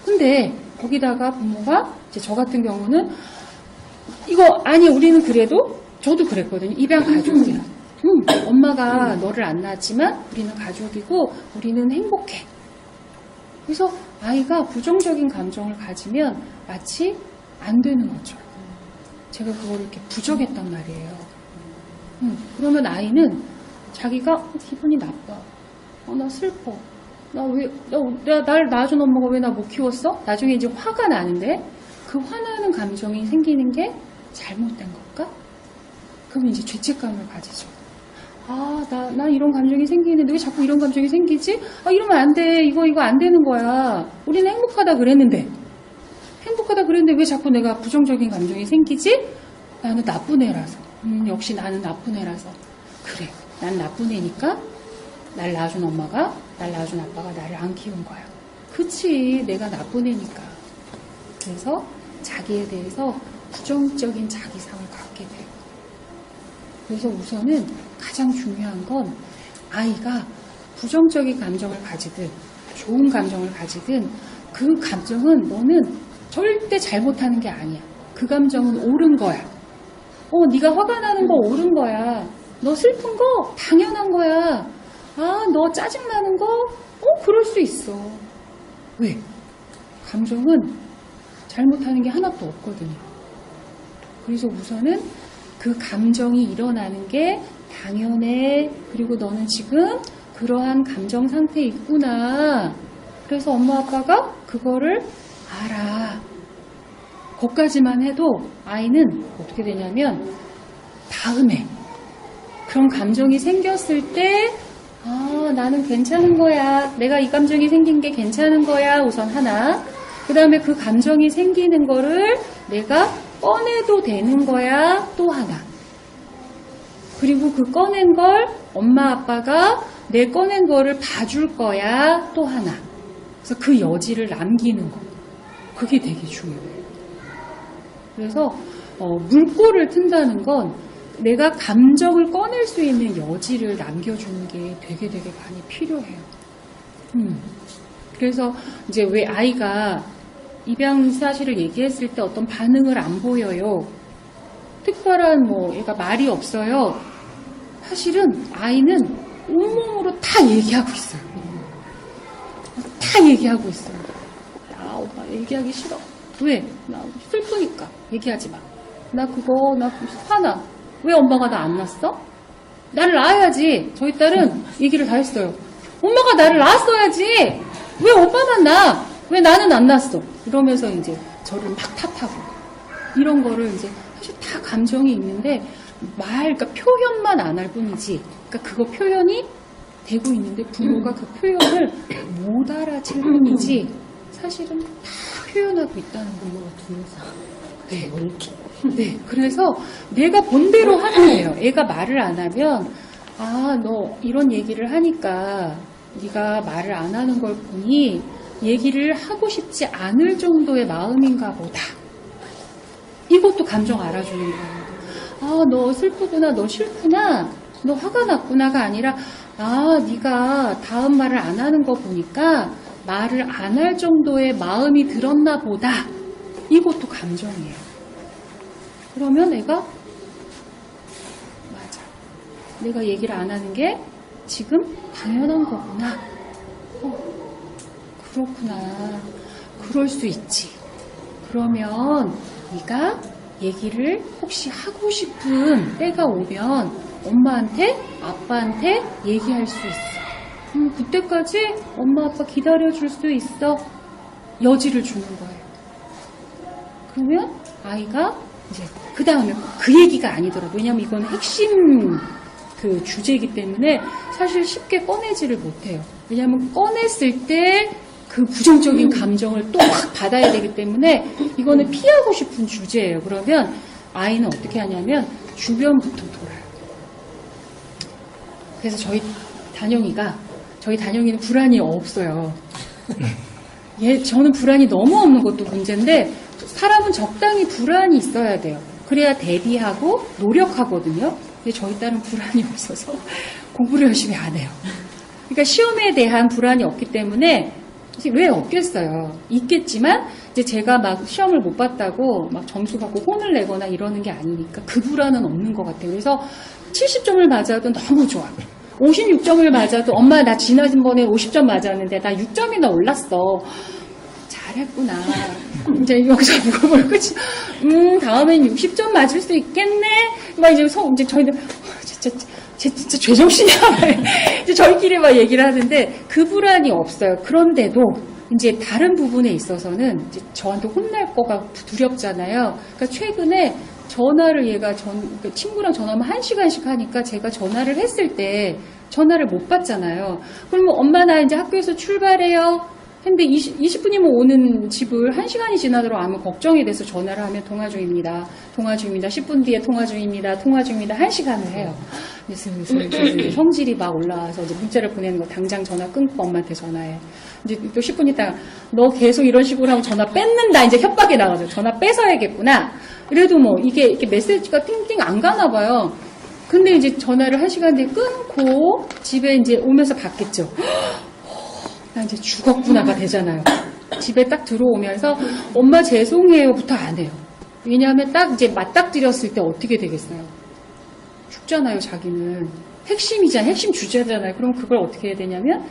근데 거기다가 부모가 이제 저 같은 경우는 이거 아니 우리는 그래도 저도 그랬거든요. 입양 가족이야. 엄마가 너를 안 낳았지만 우리는 가족이고 우리는 행복해. 그래서 아이가 부정적인 감정을 가지면 마치 안 되는 거죠. 제가 그걸 이렇게 부정했단 말이에요. 그러면 아이는 자기가 기분이 나빠. 나 슬퍼. 날 낳아준 엄마가 왜 나 못 키웠어? 나중에 이제 화가 나는데 그 화나는 감정이 생기는 게 잘못된 걸까? 그러면 이제 죄책감을 가지죠. 아, 나 이런 감정이 생기는데 왜 자꾸 이런 감정이 생기지? 아, 이러면 안 돼. 이거 안 되는 거야. 우리는 행복하다 그랬는데 왜 자꾸 내가 부정적인 감정이 생기지? 나는 나쁜 애라서. 역시 나는 나쁜 애라서. 그래, 난 나쁜 애니까 날 낳아준 엄마가, 날 낳아준 아빠가 나를 안 키운 거야. 그치, 내가 나쁜 애니까. 그래서 자기에 대해서 부정적인 자기상을 갖게 돼요. 그래서 우선은 가장 중요한 건 아이가 부정적인 감정을 가지든 좋은 감정을 가지든 그 감정은 너는 절대 잘못하는 게 아니야. 그 감정은 옳은 거야. 네가 화가 나는 거 옳은 거야. 너 슬픈 거 당연한 거야. 아, 너 짜증나는 거? 그럴 수 있어. 왜? 감정은 잘못하는 게 하나도 없거든요. 그래서 우선은 그 감정이 일어나는 게 당연해. 그리고 너는 지금 그러한 감정 상태에 있구나. 그래서 엄마 아빠가 그거를 알아. 거기까지만 해도 아이는 어떻게 되냐면 다음에 그런 감정이 생겼을 때 나는 괜찮은 거야. 내가 이 감정이 생긴 게 괜찮은 거야. 우선 하나. 그 다음에 그 감정이 생기는 거를 내가 꺼내도 되는 거야. 또 하나. 그리고 그 꺼낸 걸 엄마 아빠가 내 꺼낸 거를 봐줄 거야. 또 하나. 그래서 그 여지를 남기는 거. 그게 되게 중요해요. 그래서 물꼬를 튼다는 건 내가 감정을 꺼낼 수 있는 여지를 남겨주는 게 되게 많이 필요해요. 그래서 이제 왜 아이가 입양 사실을 얘기했을 때 어떤 반응을 안 보여요. 특별한 얘가 말이 없어요. 사실은 아이는 온몸으로 다 얘기하고 있어요. 다 얘기하고 있어요. 나 엄마 얘기하기 싫어. 왜? 나 슬프니까 얘기하지 마. 나 화나. 왜 엄마가 나 안 낳았어? 나를 낳아야지. 저희 딸은 얘기를 다 했어요. 엄마가 나를 낳았어야지. 왜 오빠만 낳아? 왜 나는 안 낳았어? 이러면서 이제 저를 막 탓하고 이런 거를 이제 사실 다 감정이 있는데 그러니까 표현만 안 할 뿐이지. 그러니까 그거 표현이 되고 있는데 부모가 그 표현을 못 알아챌 뿐이지 사실은 다 표현하고 있다는 거예요. 네, 그래서 내가 본대로 하는 거예요. 애가 말을 안 하면 너 이런 얘기를 하니까 네가 말을 안 하는 걸 보니 얘기를 하고 싶지 않을 정도의 마음인가 보다. 이것도 감정 알아주는 거예요. 너 슬프구나, 너 싫구나, 너 화가 났구나가 아니라 네가 다음 말을 안 하는 거 보니까 말을 안 할 정도의 마음이 들었나 보다. 이것도 감정이에요. 그러면 애가 내가 얘기를 안 하는 게 지금 당연한 거구나. 그렇구나. 그럴 수 있지. 그러면 네가 얘기를 혹시 하고 싶은 때가 오면 엄마한테, 아빠한테 얘기할 수 있어. 그때까지 엄마, 아빠 기다려줄 수 있어. 여지를 주는 거예요. 그러면 아이가 이제 그 다음에 그 얘기가 아니더라도, 왜냐면 이건 핵심 그 주제이기 때문에 사실 쉽게 꺼내지를 못해요. 왜냐면 꺼냈을 때 그 부정적인 감정을 또 확 받아야 되기 때문에 이거는 피하고 싶은 주제예요. 그러면 아이는 어떻게 하냐면 주변부터 돌아요. 그래서 저희 단영이는 불안이 없어요. 저는 불안이 너무 없는 것도 문제인데 사람은 적당히 불안이 있어야 돼요. 그래야 대비하고 노력하거든요. 근데 저희 딸은 불안이 없어서 공부를 열심히 안 해요. 그러니까 시험에 대한 불안이 없기 때문에 왜 없겠어요. 있겠지만 이제 제가 막 시험을 못 봤다고 막 점수 받고 혼을 내거나 이러는 게 아니니까 그 불안은 없는 것 같아요. 그래서 70점을 맞아도 너무 좋아. 56점을 맞아도 엄마 나 지난번에 50점 맞았는데 나 6점이나 올랐어. 잘했구나. 이제 여기서 물어볼 거지. 다음엔 60점 맞을 수 있겠네. 막 이제 저희들 진짜 죄정신이야. 이제 저희끼리 막 얘기를 하는데 그 불안이 없어요. 그런데도 이제 다른 부분에 있어서는 이제 저한테 혼날 거가 두렵잖아요. 그러니까 최근에 전화를 얘가 그러니까 친구랑 전화하면 1시간씩 하니까 제가 전화를 했을 때 전화를 못 받잖아요. 그러면 엄마 나 이제 학교에서 출발해요. 근데 20분이면 오는 집을 1시간이 지나도록 아무 걱정이 돼서 전화를 하면 통화 중입니다. 10분 뒤에 통화 중입니다. 1시간을 해요. 슬슬 성질이 막 올라와서 이제 문자를 보내는 거 당장 전화 끊고 엄마한테 전화해. 이제 또 10분 있다가 너 계속 이런 식으로 하면 전화 뺏는다. 이제 협박이 나가죠. 전화 뺏어야겠구나. 그래도 뭐 이게 메시지가 띵띵 안 가나 봐요. 근데 이제 전화를 1시간 뒤에 끊고 집에 이제 오면서 받겠죠. 나 이제 죽었구나가 되잖아요. 집에 딱 들어오면서 엄마 죄송해요부터 안 해요. 왜냐하면 딱 이제 맞닥뜨렸을 때 어떻게 되겠어요? 죽잖아요, 자기는. 핵심이잖아요. 핵심 주제잖아요. 그럼 그걸 어떻게 해야 되냐면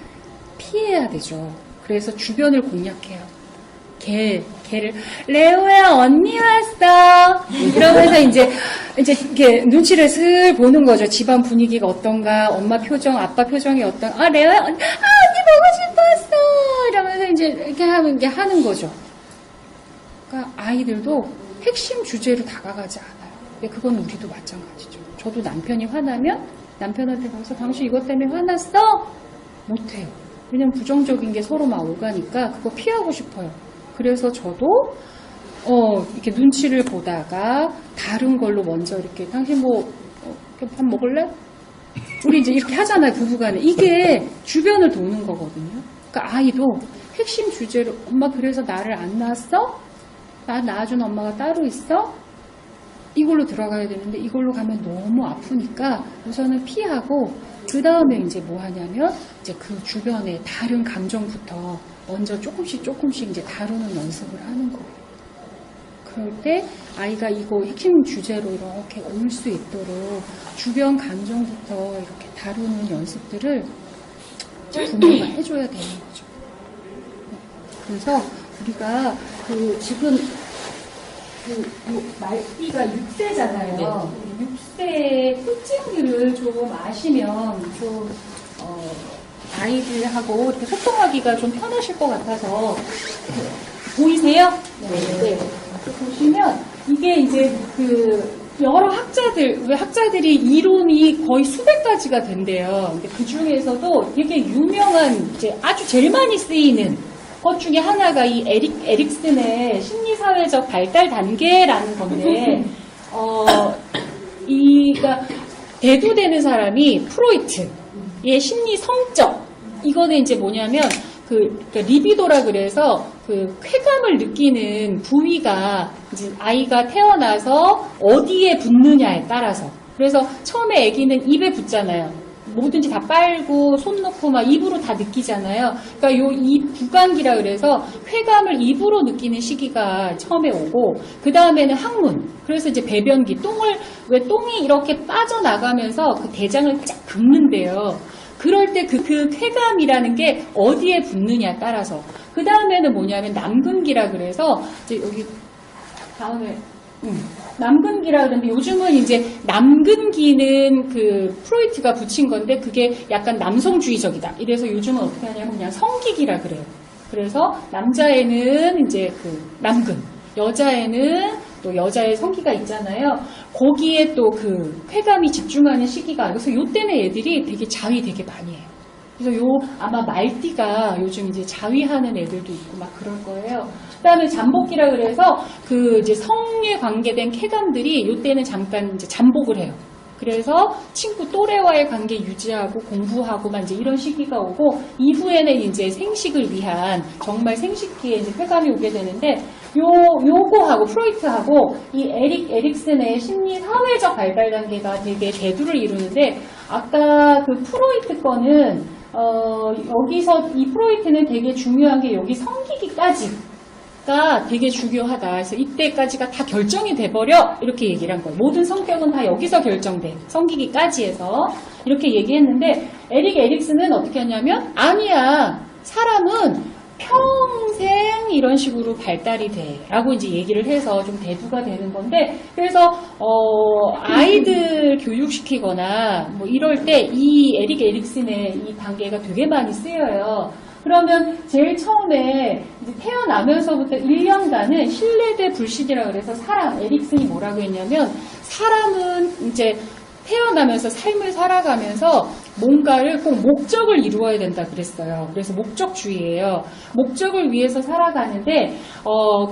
피해야 되죠. 그래서 주변을 공략해요. 걔를 레오야 언니 왔어. 이러면서 이제 이렇게 눈치를 슬 보는 거죠. 집안 분위기가 어떤가, 엄마 표정, 아빠 표정이 어떤. 레오야 언니 보고 싶었어. 이러면서 이제 이렇게 하는 거죠. 그러니까 아이들도 핵심 주제로 다가가지 않아요. 근데 그건 우리도 마찬가지죠. 저도 남편이 화나면 남편한테 가서 당신 이것 때문에 화났어? 못해요. 왜냐면 부정적인 게 서로 막 오가니까 그거 피하고 싶어요. 그래서 저도 이렇게 눈치를 보다가 다른 걸로 먼저 이렇게 당신 밥 먹을래? 우리 이제 이렇게 하잖아요, 부부간에. 이게 주변을 도는 거거든요. 그러니까 아이도 핵심 주제로 엄마 그래서 나를 안 낳았어? 나 낳아준 엄마가 따로 있어? 이걸로 들어가야 되는데 이걸로 가면 너무 아프니까 우선은 피하고 그 다음에 이제 뭐 하냐면 이제 그 주변의 다른 감정부터 먼저 조금씩 이제 다루는 연습을 하는 거예요. 그럴 때 아이가 이거 핵심 주제로 이렇게 올 수 있도록 주변 감정부터 이렇게 다루는 연습들을 부모가 해줘야 되는 거죠. 그래서 우리가 지금 말띠가 6세잖아요. 6세의 특징들을 좀 아시면 좀 아이들하고 이렇게 소통하기가 좀 편하실 것 같아서 보이세요? 네. 보시면 이게 이제 여러 학자들이 이론이 거의 수백 가지가 된대요. 근데 그 중에서도 되게 유명한 이제 아주 제일 많이 쓰이는 것 중에 하나가 이 에릭슨의 심리사회적 발달 단계라는 건데, 그러니까 대두되는 사람이 프로이트의 심리 성적. 이거는 이제 뭐냐면 그러니까 리비도라 그래서 쾌감을 느끼는 부위가 이제 아이가 태어나서 어디에 붙느냐에 따라서. 그래서 처음에 아기는 입에 붙잖아요. 뭐든지 다 빨고 손 놓고 막 입으로 다 느끼잖아요. 그러니까 요 입 부간기라 그래서 쾌감을 입으로 느끼는 시기가 처음에 오고 그 다음에는 항문. 그래서 이제 배변기 왜 똥이 이렇게 빠져나가면서 그 대장을 쫙 긁는데요. 그럴 때 그 쾌감이라는 게 어디에 붙느냐에 따라서. 그 다음에는 뭐냐면 남근기라 그래서 이제 여기 다음에 남근기라 그러는데 요즘은 이제 남근기는 그 프로이트가 붙인 건데 그게 약간 남성주의적이다. 이래서 요즘은 어떻게 하냐면 그냥 성기기라 그래요. 그래서 남자에는 이제 그 남근, 여자에는 또 여자의 성기가 있잖아요. 거기에 또 그 쾌감이 집중하는 시기가 그래서 요때는 애들이 되게 자위 되게 많이 해요. 그래서 아마 말띠가 요즘 이제 자위하는 애들도 있고 막 그럴 거예요. 그 다음에 잠복기라 그래서 그 이제 성에 관계된 쾌감들이 요때는 잠깐 이제 잠복을 해요. 그래서 친구 또래와의 관계 유지하고 공부하고만 이제 이런 시기가 오고 이후에는 이제 생식을 위한 정말 생식기에 이제 쾌감이 오게 되는데 요거하고 프로이트하고 이 에릭슨의 심리 사회적 발달 단계가 되게 대두를 이루는데 아까 그 프로이트 거는 여기서 이 프로이트는 되게 중요한 게 여기 성기기까지가 되게 중요하다. 그래서 이때까지가 다 결정이 돼버려 이렇게 얘기를 한 거예요. 모든 성격은 다 여기서 결정돼. 성기기까지 해서 이렇게 얘기했는데 에릭슨은 어떻게 하냐면 아니야. 사람은 평생 이런 식으로 발달이 돼 라고 이제 얘기를 해서 좀 대두가 되는 건데 그래서 아이들 교육시키거나 뭐 이럴 때 이 에릭슨의 이 단계가 되게 많이 쓰여요. 그러면 제일 처음에 이제 태어나면서부터 1년간은 신뢰 대 불신이라 그래서 에릭슨이 뭐라고 했냐면 사람은 이제 태어나면서 삶을 살아가면서 뭔가를 꼭 목적을 이루어야 된다 그랬어요. 그래서 목적주의예요. 목적을 위해서 살아가는데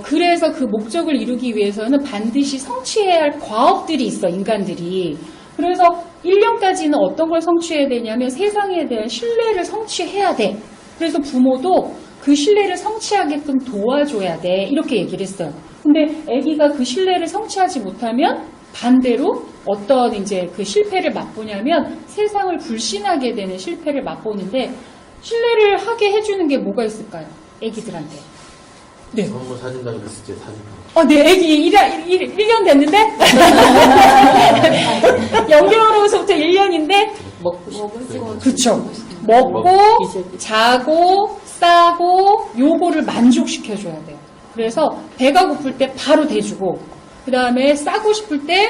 그래서 그 목적을 이루기 위해서는 반드시 성취해야 할 과업들이 있어, 인간들이. 그래서 1년까지는 어떤 걸 성취해야 되냐면 세상에 대한 신뢰를 성취해야 돼. 그래서 부모도 그 신뢰를 성취하게끔 도와줘야 돼. 이렇게 얘기를 했어요. 근데 아기가 그 신뢰를 성취하지 못하면 반대로 어떤 이제 그 실패를 맛보냐면 세상을 불신하게 되는 실패를 맛보는데 신뢰를 하게 해주는 게 뭐가 있을까요? 아기들한테. 네. 선물 사준다고 그랬을 때 사준 거. 네, 아기 1년 됐는데? 영계로서부터 1년인데? 그렇죠. 먹고, 자고, 싸고, 요거를 만족시켜줘야 돼요. 그래서 배가 고플 때 바로 대주고, 그 다음에 싸고 싶을 때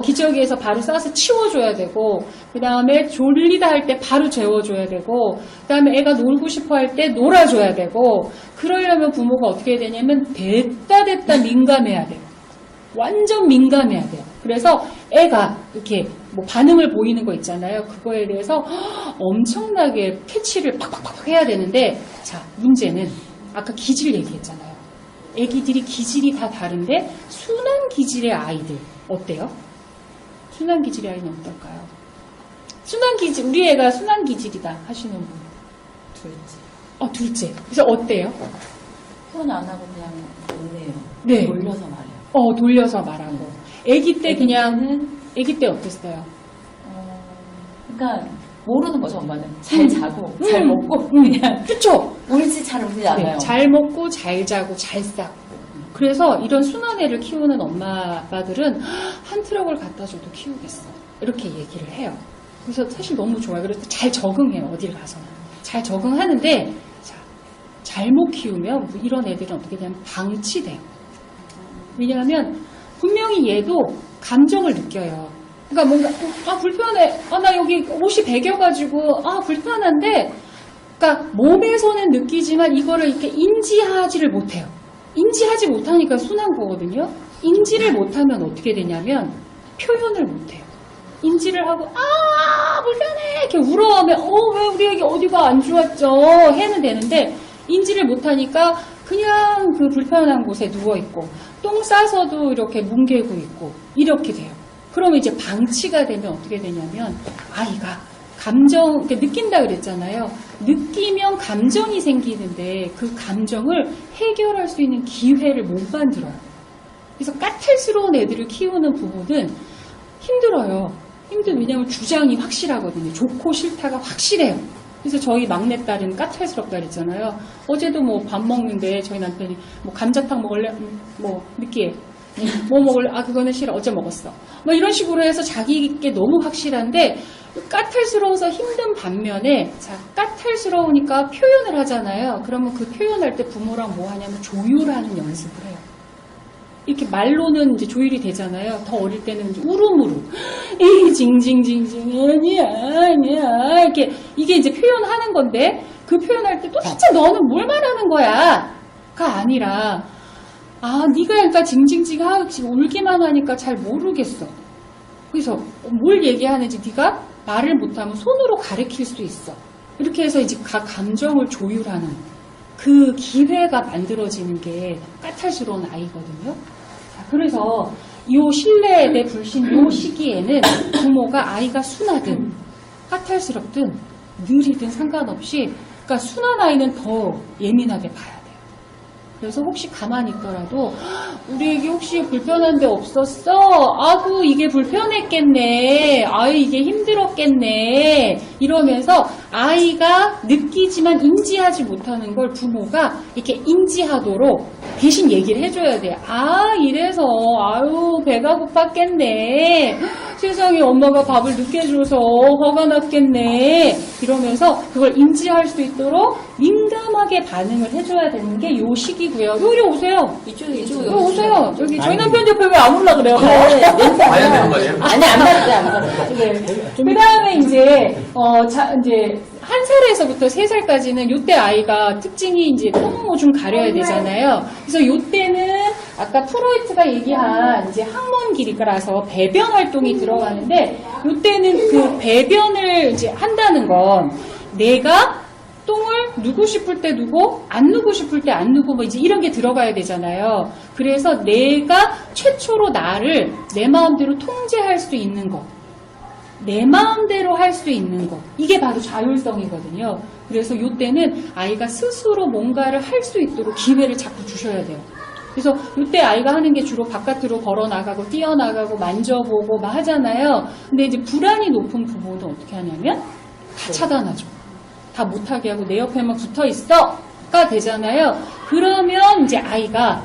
기저귀에서 바로 싸서 치워줘야 되고 그 다음에 졸리다 할 때 바로 재워줘야 되고 그 다음에 애가 놀고 싶어 할 때 놀아줘야 되고 그러려면 부모가 어떻게 해야 되냐면 됐다 민감해야 돼요. 완전 민감해야 돼요. 그래서 애가 이렇게 뭐 반응을 보이는 거 있잖아요. 그거에 대해서 엄청나게 캐치를 팍팍팍 해야 되는데 자 문제는 아까 기질 얘기했잖아요. 애기들이 기질이 다 다른데 순한 기질의 아이들 어때요? 순한 기질의 아이는 어떨까요? 순한 기질 우리 애가 순한 기질이다 하시는 분 둘째 그래서 어때요? 표현 안 하고 그냥 놀래요. 네. 돌려서 말해요. 돌려서 말하고 애기 때 그냥 애기 때 어땠어요? 그러니까 모르는 거죠, 엄마는. 잘 자고, 잘 먹고, 그냥. 그쵸? 울지 잘 울지 않아요. 네, 잘 먹고, 잘 자고, 잘 싸고. 그래서 이런 순한 애를 키우는 엄마, 아빠들은 한 트럭을 갖다 줘도 키우겠어. 이렇게 얘기를 해요. 그래서 사실 너무 좋아요. 그래서 잘 적응해요, 어딜 가서는. 잘 적응하는데, 자, 잘못 키우면 이런 애들은 어떻게 되냐면 방치돼요. 왜냐하면 분명히 얘도 감정을 느껴요. 그러니까 뭔가 불편해. 나 여기 옷이 배겨가지고 불편한데 그러니까 몸에서는 느끼지만 이거를 이렇게 인지하지를 못해요. 인지하지 못하니까 순한 거거든요. 인지를 못하면 어떻게 되냐면 표현을 못해요. 인지를 하고 불편해 이렇게 울어하면 왜 우리 애기 어디가 안 좋았죠 해는 되는데 인지를 못하니까 그냥 그 불편한 곳에 누워있고 똥 싸서도 이렇게 뭉개고 있고 이렇게 돼요. 그러면 이제 방치가 되면 어떻게 되냐면 아이가 감정 느낀다 그랬잖아요. 느끼면 감정이 생기는데 그 감정을 해결할 수 있는 기회를 못 만들어요. 그래서 까탈스러운 애들을 키우는 부부는 힘들어요. 왜냐면 주장이 확실하거든요. 좋고 싫다가 확실해요. 그래서 저희 막내딸은 까탈스럽다 그랬잖아요. 어제도 뭐 밥 먹는데 저희 남편이 뭐 감자탕 먹을래? 뭐 느끼해. 뭐 먹을래? 아 그거는 싫어. 어제 먹었어. 뭐 이런 식으로 해서 자기께 너무 확실한데 까탈스러워서 힘든 반면에 자 까탈스러우니까 표현을 하잖아요. 그러면 그 표현할 때 부모랑 뭐 하냐면 조율하는 연습을 해요. 이렇게 말로는 이제 조율이 되잖아요. 더 어릴 때는 이제 우르무르, 이 징징징징 아니야 이게 이제 표현하는 건데 그 표현할 때 도대체 너는 뭘 말하는 거야?가 아니라 아 네가 그러니까 징징징하고 지금 울기만 하니까 잘 모르겠어. 그래서 뭘 얘기하는지 네가 말을 못하면 손으로 가르칠 수 있어. 이렇게 해서 이제 각 감정을 조율하는 그 기회가 만들어지는 게 까탈스러운 아이거든요. 자, 그래서 이 신뢰 대 불신 이 시기에는 부모가 아이가 순하든 까탈스럽든 느리든 상관없이 그러니까 순한 아이는 더 예민하게 봐야 돼요. 그래서 혹시 가만히 있더라도 우리 애기 혹시 불편한 데 없었어? 아구 이게 불편했겠네. 아유 이게 힘들었겠네. 이러면서 아이가 느끼지만 인지하지 못하는 걸 부모가 이렇게 인지하도록 대신 얘기를 해줘야 돼요. 아 이래서 아유 배가 고팠겠네. 세상에 엄마가 밥을 늦게 줘서 화가 났겠네. 이러면서 그걸 인지할 수 있도록 민감하게 반응을 해줘야 되는 게 요 시기고요. 요리 오세요. 이쪽에 오세요. 저기 저희 남편 옆에 왜 안 올라 그래요? 봐야 되는 거 아니에요? 아니 안 받았어요, 안 받았어요. 네. 그 다음에 이제 이제 1살에서부터 3살까지는 요때 아이가 특징이 이제 똥모 좀 가려야 되잖아요. 그래서 요때는 아까 프로이트가 얘기한 이제 항문 길이라서 배변 활동이 들어가는데 요때는 그 배변을 이제 한다는 건 내가 똥을 누고 싶을 때 누고 안 누고 싶을 때 안 누고 뭐 이제 이런 게 들어가야 되잖아요. 그래서 내가 최초로 나를 내 마음대로 통제할 수 있는 것. 내 마음대로 할 수 있는 것. 이게 바로 자율성이거든요. 그래서 이때는 아이가 스스로 뭔가를 할 수 있도록 기회를 자꾸 주셔야 돼요. 그래서 이때 아이가 하는 게 주로 바깥으로 걸어나가고 뛰어나가고 만져보고 막 하잖아요. 근데 이제 불안이 높은 부모는 어떻게 하냐면 다 차단하죠. 다 못하게 하고 내 옆에만 붙어 있어가 되잖아요. 그러면 이제 아이가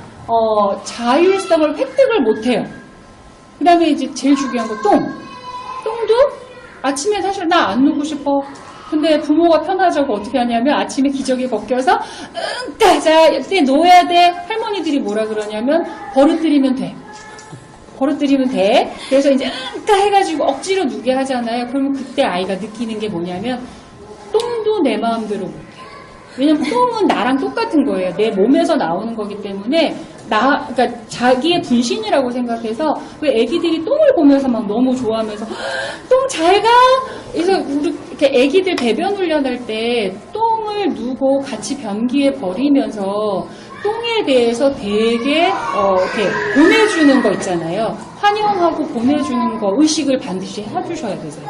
자율성을 획득을 못해요. 그 다음에 이제 제일 중요한 거 똥도 아침에 사실 나 안 누고 싶어. 근데 부모가 편하자고 어떻게 하냐면 아침에 기저귀 벗겨서 가자 옆에 놓아야 돼. 할머니들이 뭐라 그러냐면 버릇들이면 돼. 버릇들이면 돼. 그래서 이제 해가지고 억지로 누게 하잖아요. 그러면 그때 아이가 느끼는 게 뭐냐면 똥도 내 마음대로 못해. 왜냐면 똥은 나랑 똑같은 거예요. 내 몸에서 나오는 거기 때문에 그러니까 자기의 분신이라고 생각해서 왜 애기들이 똥을 보면서 막 너무 좋아하면서 똥 잘 가. 그래서 우리 이렇게 애기들 배변 훈련할 때 똥을 누고 같이 변기에 버리면서 똥에 대해서 되게 이렇게 보내주는 거 있잖아요. 환영하고 보내주는 거 의식을 반드시 해주셔야 되세요.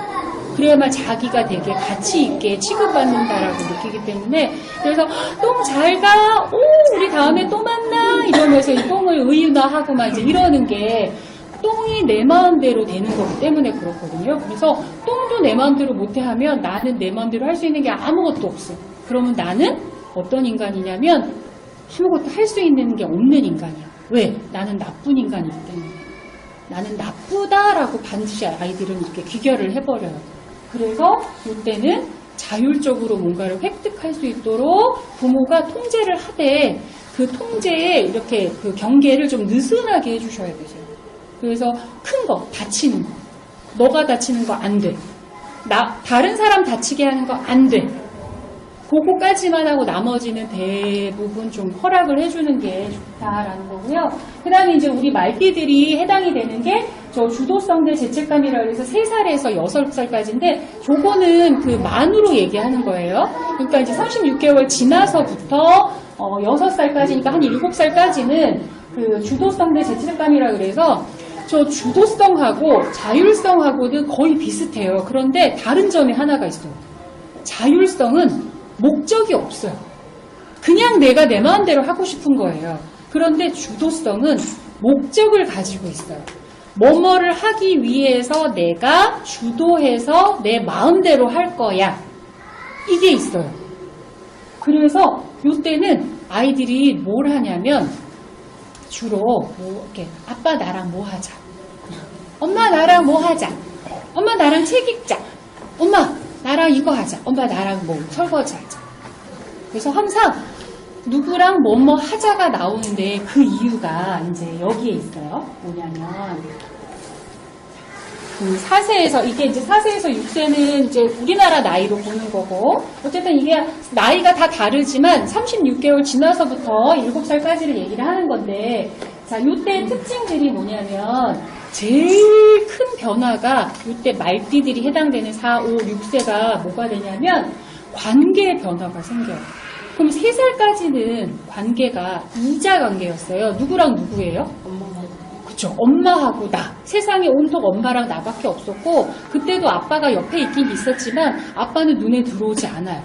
그래야만 자기가 되게 가치 있게 취급받는다라고 느끼기 때문에 그래서 똥 잘 가, 오 우리 다음에 또 만나 이러면서 이 똥을 의윤화하고 막 이제 이러는 게 똥이 내 마음대로 되는 거기 때문에 그렇거든요. 그래서 똥도 내 마음대로 못해 하면 나는 내 마음대로 할 수 있는 게 아무것도 없어. 그러면 나는 어떤 인간이냐면 아무것도 할 수 있는 게 없는 인간이야. 왜? 나는 나쁜 인간이기 때문에. 나는 나쁘다라고 반드시 아이들은 이렇게 귀결을 해버려요. 그래서 이때는 자율적으로 뭔가를 획득할 수 있도록 부모가 통제를 하되 그 통제에 이렇게 그 경계를 좀 느슨하게 해주셔야 되죠. 그래서 큰 거, 다치는 거. 너가 다치는 거 안 돼. 다른 사람 다치게 하는 거 안 돼. 그거까지만 하고 나머지는 대부분 좀 허락을 해주는 게 좋다라는 거고요. 그 다음에 이제 우리 말띠들이 해당이 되는 게 저 주도성 대 죄책감이라고 해서 3살에서 6살까지인데 저거는 그 만으로 얘기하는 거예요. 그러니까 이제 36개월 지나서부터 6살까지니까 한 7살까지는 그 주도성 대 죄책감이라고 그래서 저 주도성하고 자율성하고는 거의 비슷해요. 그런데 다른 점이 하나가 있어요. 자율성은 목적이 없어요. 그냥 내가 내 마음대로 하고 싶은 거예요. 그런데 주도성은 목적을 가지고 있어요. 뭐뭐를 하기 위해서 내가 주도해서 내 마음대로 할 거야. 이게 있어요. 그래서 이때는 아이들이 뭘 하냐면 주로 뭐 이렇게 아빠 나랑 뭐 하자. 엄마 나랑 뭐 하자. 엄마 나랑 책 읽자. 엄마 나랑 이거 하자. 엄마 나랑 뭐 설거지 하자. 그래서 항상 누구랑 뭐뭐 하자가 나오는데 그 이유가 이제 여기에 있어요. 뭐냐면 그 4세에서 이게 이제 4세에서 6세는 이제 우리나라 나이로 보는 거고 어쨌든 이게 나이가 다 다르지만 36개월 지나서부터 7살까지를 얘기를 하는 건데 자, 이때 특징들이 뭐냐면 제일 큰 변화가 이때 말띠들이 해당되는 4, 5, 6세가 뭐가 되냐면 관계의 변화가 생겨요. 그럼 3살까지는 관계가 이자 관계였어요. 누구랑 누구예요? 그쵸. 엄마하고 나. 세상에 온통 엄마랑 나밖에 없었고 그때도 아빠가 옆에 있긴 있었지만 아빠는 눈에 들어오지 않아요.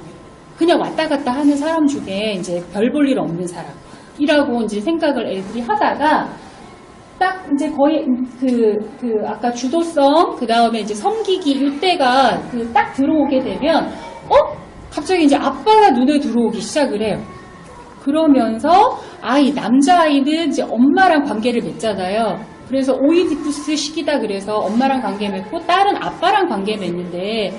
그냥 왔다 갔다 하는 사람 중에 이제 별 볼 일 없는 사람이라고 이제 생각을 애들이 하다가 딱 이제 거의 아까 주도성 그 다음에 이제 섬기기 이때가 딱 들어오게 되면 갑자기 이제 아빠가 눈에 들어오기 시작을 해요. 그러면서 남자아이는 이제 엄마랑 관계를 맺잖아요. 그래서 오이디푸스 시기다 그래서 엄마랑 관계 맺고 딸은 아빠랑 관계 맺는데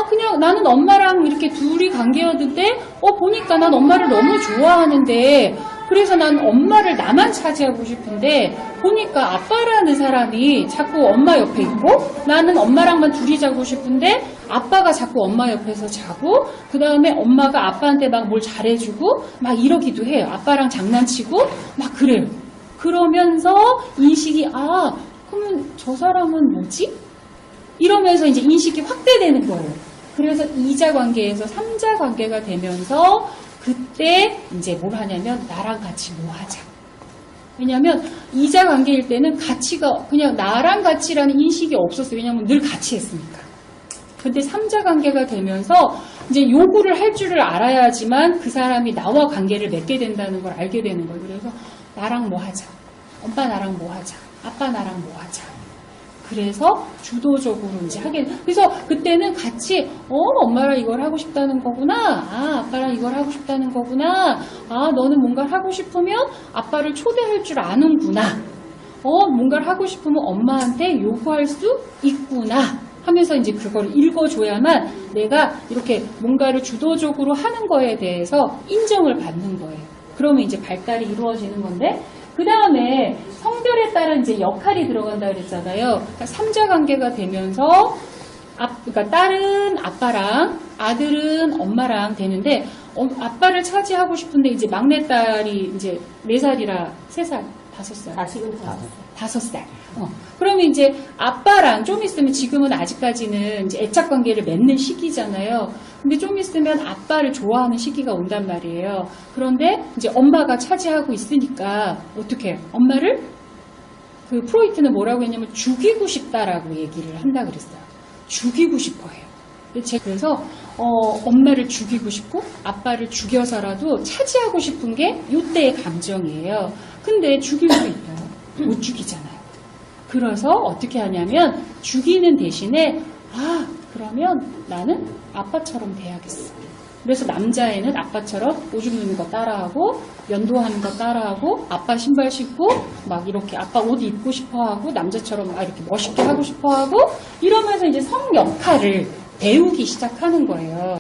그냥 나는 엄마랑 이렇게 둘이 관계였는데 보니까 난 엄마를 너무 좋아하는데 그래서 난 엄마를 나만 차지하고 싶은데 보니까 아빠라는 사람이 자꾸 엄마 옆에 있고 나는 엄마랑만 둘이 자고 싶은데 아빠가 자꾸 엄마 옆에서 자고 그 다음에 엄마가 아빠한테 막 뭘 잘해주고 막 이러기도 해요. 아빠랑 장난치고 막 그래요. 그러면서 인식이 그러면 저 사람은 뭐지? 이러면서 이제 인식이 확대되는 거예요. 그래서 2자 관계에서 3자 관계가 되면서 그때 이제 뭘 하냐면 나랑 같이 뭐 하자. 왜냐면 2자 관계일 때는 가치가 그냥 나랑 같이라는 인식이 없었어요. 왜냐면 늘 같이 했으니까. 근데 3자 관계가 되면서 이제 요구를 할 줄을 알아야지만 그 사람이 나와 관계를 맺게 된다는 걸 알게 되는 거예요. 그래서 나랑 뭐 하자. 엄마 나랑 뭐 하자. 아빠 나랑 뭐 하자. 그래서 주도적으로 이제 하게 그래서 그때는 같이 엄마랑 이걸 하고 싶다는 거구나. 아빠랑 이걸 하고 싶다는 거구나. 너는 뭔가를 하고 싶으면 아빠를 초대할 줄 아는구나. 뭔가를 하고 싶으면 엄마한테 요구할 수 있구나. 하면서 이제 그걸 읽어줘야만 내가 이렇게 뭔가를 주도적으로 하는 거에 대해서 인정을 받는 거예요. 그러면 이제 발달이 이루어지는 건데 그 다음에 성별에 따른 이제 역할이 들어간다 그랬잖아요. 그러니까 3자 관계가 되면서 그러니까 딸은 아빠랑 아들은 엄마랑 되는데 아빠를 차지하고 싶은데 이제 막내딸이 이제 4살이라 3살, 5살. 지금 5살. 그러면 이제 아빠랑 좀 있으면 지금은 아직까지는 이제 애착 관계를 맺는 시기잖아요. 근데 좀 있으면 아빠를 좋아하는 시기가 온단 말이에요. 그런데 이제 엄마가 차지하고 있으니까 어떻게 해요? 엄마를 그 프로이트는 뭐라고 했냐면 죽이고 싶다라고 얘기를 한다 그랬어요. 죽이고 싶어 해요. 그래서 엄마를 죽이고 싶고 아빠를 죽여서라도 차지하고 싶은 게 이때의 감정이에요. 근데 죽일 수 있어요. 못 죽이잖아요. 그래서 어떻게 하냐면 죽이는 대신에 그러면 나는 아빠처럼 돼야겠어. 그래서 남자애는 아빠처럼 오줌 누는 거 따라하고 면도하는 거 따라하고 아빠 신발 신고 막 이렇게 아빠 옷 입고 싶어하고 남자처럼 막 이렇게 멋있게 하고 싶어하고 이러면서 이제 성 역할을 배우기 시작하는 거예요.